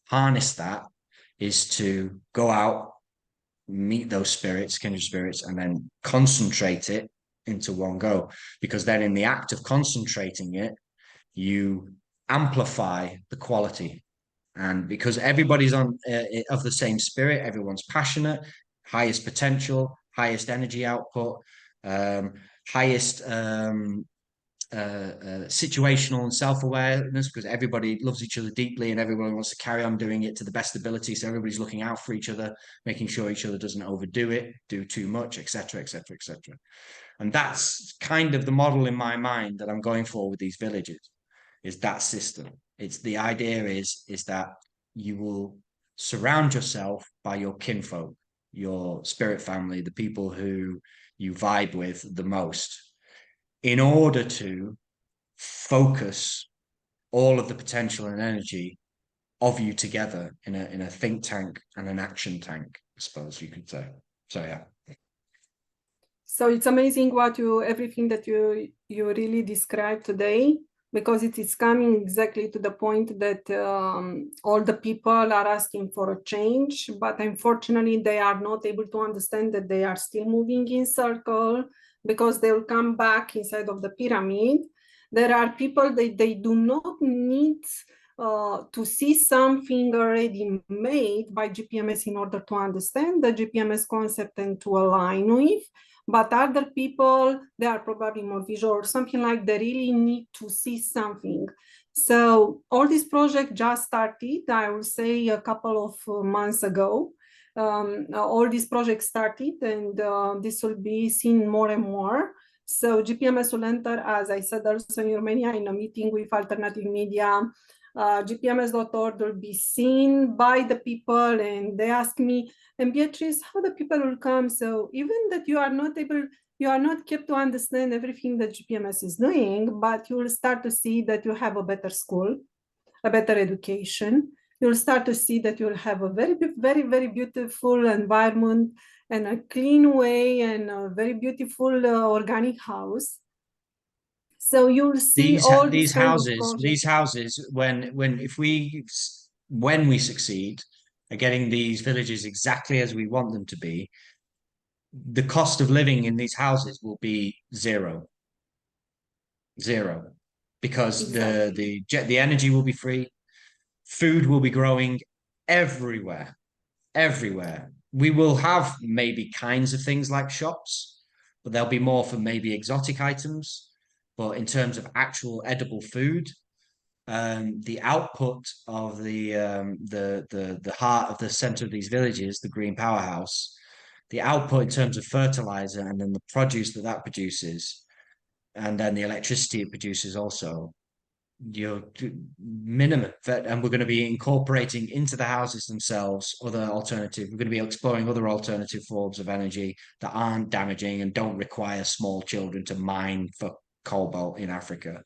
harness that is to go out, meet those spirits, kindred spirits, and then concentrate it into one go. Because then in the act of concentrating it, you amplify the quality. And because everybody's on of the same spirit, everyone's passionate, highest potential, highest energy output, highest situational and self-awareness, because everybody loves each other deeply and everyone wants to carry on doing it to the best ability. So everybody's looking out for each other, making sure each other doesn't overdo it, do too much, etc., etc., etc. And that's kind of the model in my mind that I'm going for with these villages, is that system. It's the idea is that you will surround yourself by your kinfolk, your spirit family, the people who you vibe with the most, in order to focus all of the potential and energy of you together in a think tank and an action tank, I suppose you could say. So yeah. So it's amazing everything that you really described today, because it is coming exactly to the point that all the people are asking for a change, but unfortunately they are not able to understand that they are still moving in circle, because they will come back inside of the pyramid. There are people that they do not need to see something already made by GPMS in order to understand the GPMS concept and to align with. But other people, they are probably more visual or something like they really need to see something. So all this project just started, I would say a couple of months ago. All these projects started and this will be seen more and more. So GPMS will enter, as I said also in Romania, in a meeting with alternative media. GPMS.org will be seen by the people, and they ask me, and Beatrice, how the people will come? So even that you are not able, you are not kept to understand everything that GPMS is doing, but you will start to see that you have a better school, a better education. You'll start to see that you'll have a very, very, very beautiful environment and a clean way and a very beautiful organic house. So you'll see all these kind of projects. These houses, when we succeed at getting these villages exactly as we want them to be, the cost of living in these houses will be zero, because Exactly. the energy will be free, food will be growing everywhere, everywhere. We will have maybe kinds of things like shops, but they'll be more for maybe exotic items. But in terms of actual edible food, the output of the heart of the center of these villages, the green powerhouse, the output in terms of fertilizer and then the produce that that produces, and then the electricity it produces also, you're minimum. And we're going to be incorporating into the houses themselves other alternative. We're going to be exploring other alternative forms of energy that aren't damaging and don't require small children to mine for cobalt in Africa.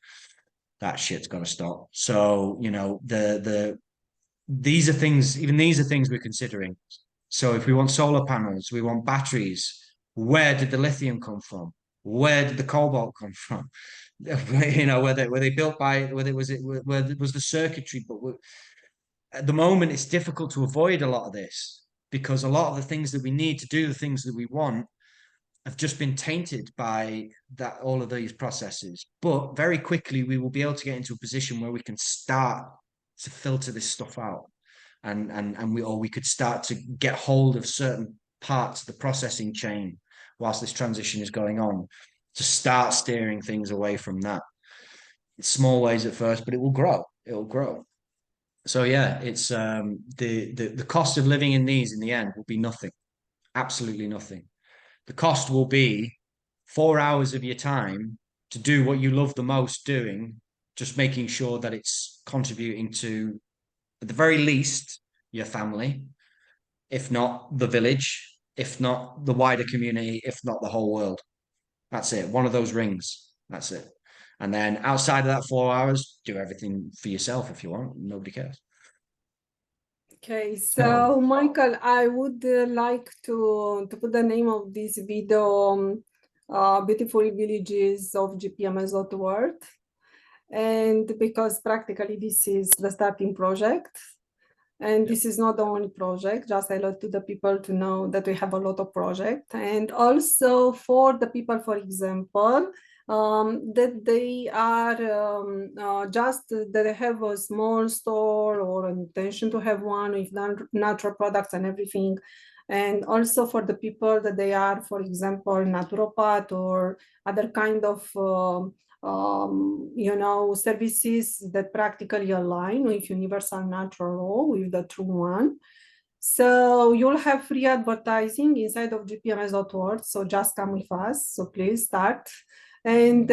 That shit's got to stop. So, you know, these are things, even these are things we're considering. So if we want solar panels, we want batteries, where did the lithium come from? Where did the cobalt come from? You know, were they built by, whether was it, where was the circuitry? But at the moment, it's difficult to avoid a lot of this because a lot of the things that we need to do, the things that we want, have just been tainted by that, all of these processes. But very quickly, we will be able to get into a position where we can start to filter this stuff out, and we could start to get hold of certain parts of the processing chain whilst this transition is going on, to start steering things away from that. It's small ways at first, but it will grow. It will grow. So yeah, it's the cost of living in these in the end will be nothing, absolutely nothing. The cost will be 4 hours of your time to do what you love the most doing, just making sure that it's contributing to, at the very least, your family, if not the village, if not the wider community, if not the whole world. That's it. One of those rings. That's it. And then outside of that 4 hours, do everything for yourself if you want. Nobody cares. Okay, So, so Michael, I would like to put the name of this video, Beautiful Villages of GPMS.org. And because practically this is the starting project. And this is not the only project, just I like to the people to know that we have a lot of projects. And also for the people, for example, that they are just that they have a small store or an intention to have one with natural products and everything. And also for the people that they are, for example, naturopath or other kind of you know, services that practically align with universal natural law, with the true one. So you'll have free advertising inside of gpms.org. So just come with us. So please start. And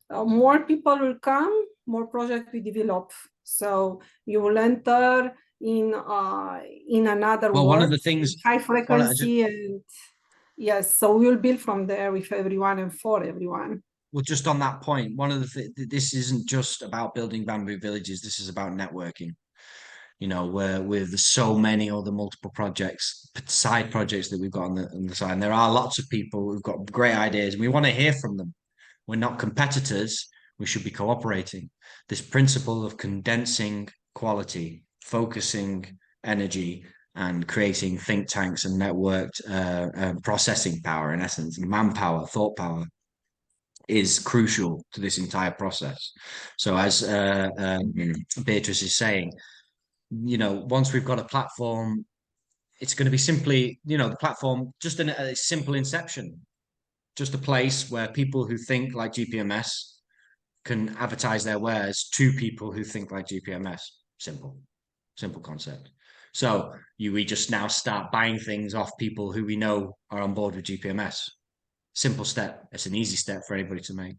more people will come, more projects we develop. So you will enter in another well, one of world, the things, high one, I just, frequency, and yes, so we'll build from there with everyone and for everyone. well, just on that point, one of this isn't just about building bamboo villages. This is about networking. You know, where with so many other multiple projects, side projects that we've got on the side. And there are lots of people who've got great ideas, and we want to hear from them. We're not competitors. We should be cooperating. This principle of condensing quality, focusing energy, and creating think tanks and networked processing power, in essence, manpower, thought power, is crucial to this entire process. So as Beatrice is saying, once we've got a platform, it's going to be simply, the platform, just a simple inception, just a place where people who think like GPMS can advertise their wares to people who think like GPMS. Simple concept. So we just now start buying things off people who we know are on board with GPMS. Simple step. It's an easy step for anybody to make.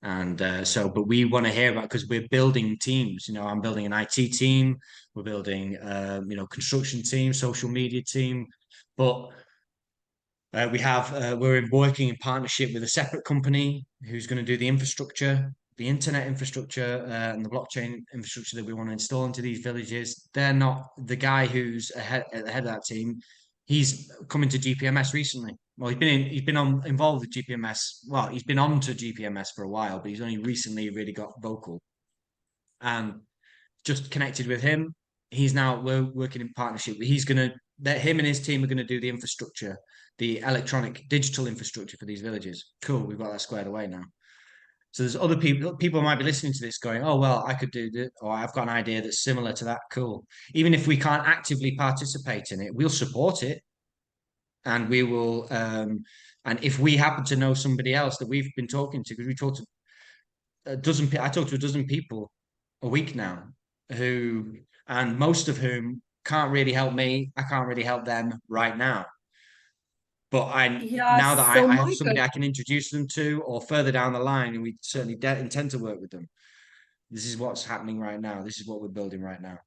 And but we want to hear about, because we're building teams. I'm building an IT team. We're building, construction team, social media team. But we're working in partnership with a separate company who's going to do the infrastructure, the internet infrastructure, and the blockchain infrastructure that we want to install into these villages. They're not the guy who's at the head of that team. He's coming to GPMS recently. Well, he's been involved with GPMS. Well, he's been on to GPMS for a while, but he's only recently really got vocal. And just connected with him. We're working in partnership. Him and his team are going to do the infrastructure, the electronic digital infrastructure for these villages. Cool, we've got that squared away now. So there's other people might be listening to this going, oh, well, I could do this, or I've got an idea that's similar to that. Cool. Even if we can't actively participate in it, we'll support it. And we will, and if we happen to know somebody else that we've been talking to, because we talked to I talked to a dozen people a week now, and most of whom can't really help me. I can't really help them right now. But now that I have somebody I can introduce them to, or further down the line, and we certainly intend to work with them. This is what's happening right now. This is what we're building right now.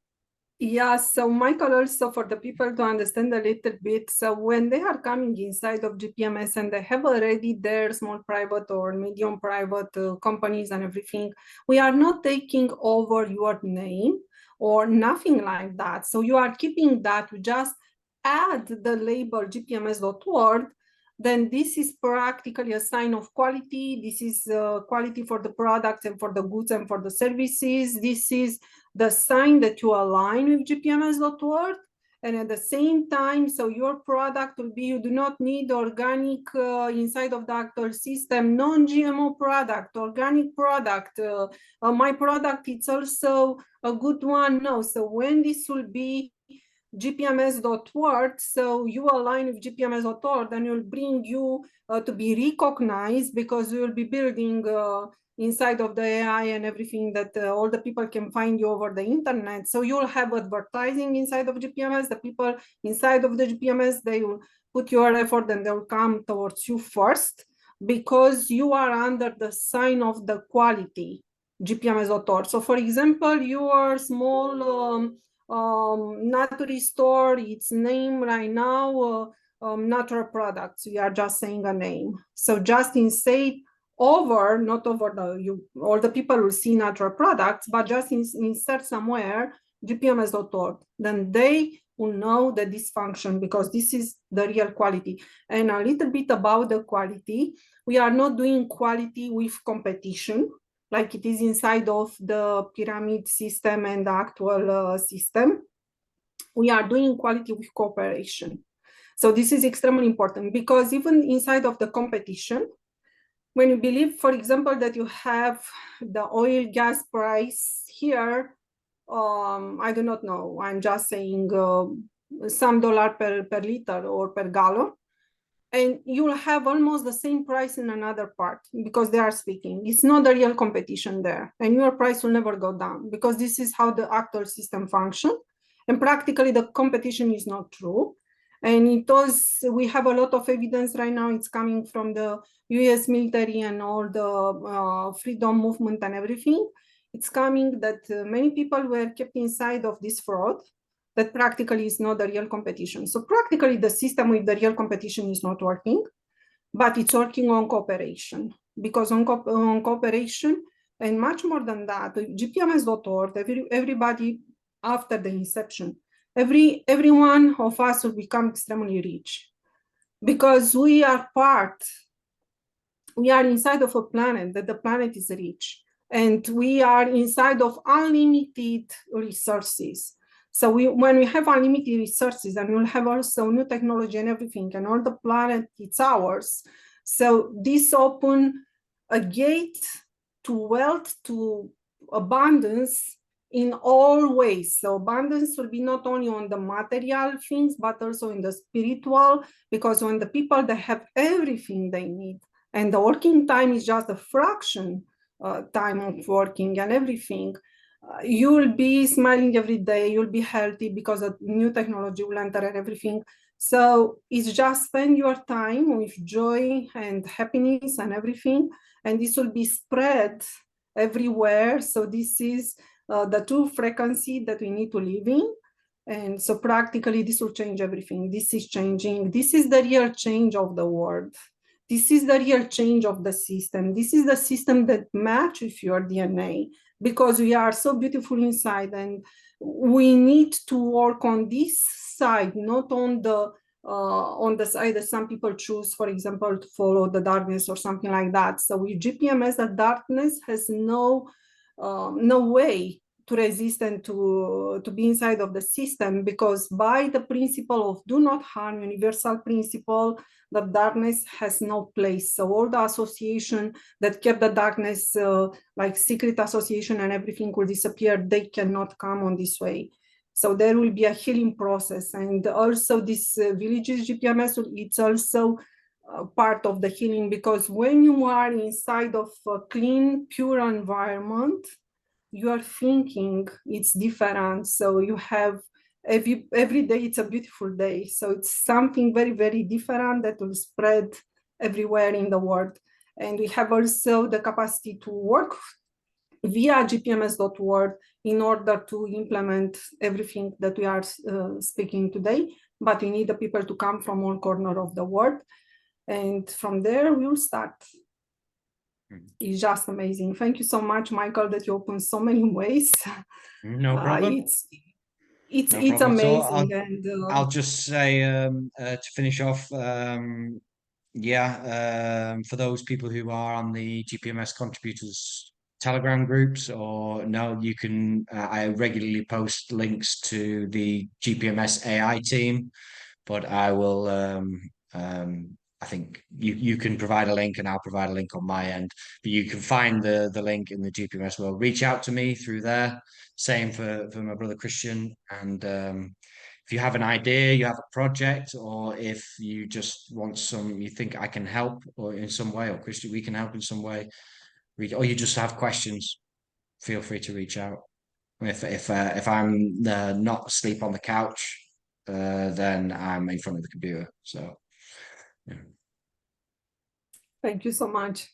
Yeah, so Michael, also for the people to understand a little bit, so when they are coming inside of GPMS and they have already their small private or medium private companies and everything, we are not taking over your name or nothing like that. So you are keeping that, we just add the label gpms.org, then this is practically a sign of quality. This is quality for the products and for the goods and for the services. This is the sign that you align with GPMS.org. And at the same time, so your product will be, you do not need organic inside of the actual system, non-GMO product, organic product. My product, it's also a good one. No, so when this will be GPMS.org, so you align with GPMS.org, then will bring you to be recognized, because we will be building inside of the AI and everything that all the people can find you over the internet. So you'll have advertising inside of GPMS. The people inside of the GPMS, they will put your effort and they will come towards you first, because you are under the sign of the quality, GPMS.org. So for example, your small Naturi store, its name right now, natural products. We are just saying a name. So just insert over, not over all the people will see natural products, but just insert somewhere gpms.org. Then they will know that this function, because this is the real quality. And a little bit about the quality, we are not doing quality with competition, like it is inside of the pyramid system and the actual system. We are doing quality with cooperation. So this is extremely important, because even inside of the competition, when you believe, for example, that you have the oil gas price here, I do not know, I'm just saying some dollar per liter or per gallon, and you will have almost the same price in another part, because they are speaking. It's not a real competition there, and your price will never go down, because this is how the actual system functions. And practically the competition is not true. And we have a lot of evidence right now. It's coming from the US military and all the freedom movement and everything. It's coming that many people were kept inside of this fraud, that practically is not the real competition. So practically the system with the real competition is not working, but it's working on cooperation, because on cooperation, and much more than that, gpms.org, everybody after the inception, every one of us will become extremely rich, because we are inside of a planet, that the planet is rich, and we are inside of unlimited resources. So when we have unlimited resources, and we'll have also new technology and everything, and all the planet, it's ours. So this open a gate to wealth, to abundance in all ways. So abundance will be not only on the material things, but also in the spiritual, because when the people, they have everything they need, and the working time is just a fraction time of working and everything, you will be smiling every day, you'll be healthy because of new technology will enter and everything. So it's just spend your time with joy and happiness and everything, and this will be spread everywhere. So this is the true frequency that we need to live in. And so practically this will change everything. This is changing. This is the real change of the world. This is the real change of the system. This is the system that matches your DNA, because we are so beautiful inside, and we need to work on this side, not on the side that some people choose, for example, to follow the darkness or something like that. So with GPMS, the darkness has no way to resist and to be inside of the system, because by the principle of do not harm, universal principle, the darkness has no place. So all the association that kept the darkness, like secret association and everything, will disappear. They cannot come on this way. So there will be a healing process. And also this villages GPMS, it's also part of the healing, because when you are inside of a clean, pure environment, your thinking it's different. So you have every day it's a beautiful day. So it's something very, very different that will spread everywhere in the world. And we have also the capacity to work via gpms.org in order to implement everything that we are speaking today. But we need the people to come from all corner of the world, and from there we will start. It's just amazing. Thank you so much, Michael, that you opened so many ways. No problem. It's No problem at all. amazing. And I'll just say to finish off, for those people who are on the GPMS contributors Telegram groups, or no, you can. I regularly post links to the GPMS AI team, but I will. I think you can provide a link, and I'll provide a link on my end. But you can find the link in the GPMS world. Reach out to me through there. Same for my brother Christian. And if you have an idea, you have a project, or if you just want you think I can help or in some way, or Christian, we can help in some way, or you just have questions, feel free to reach out. If I'm not asleep on the couch, then I'm in front of the computer. So, yeah. Thank you so much.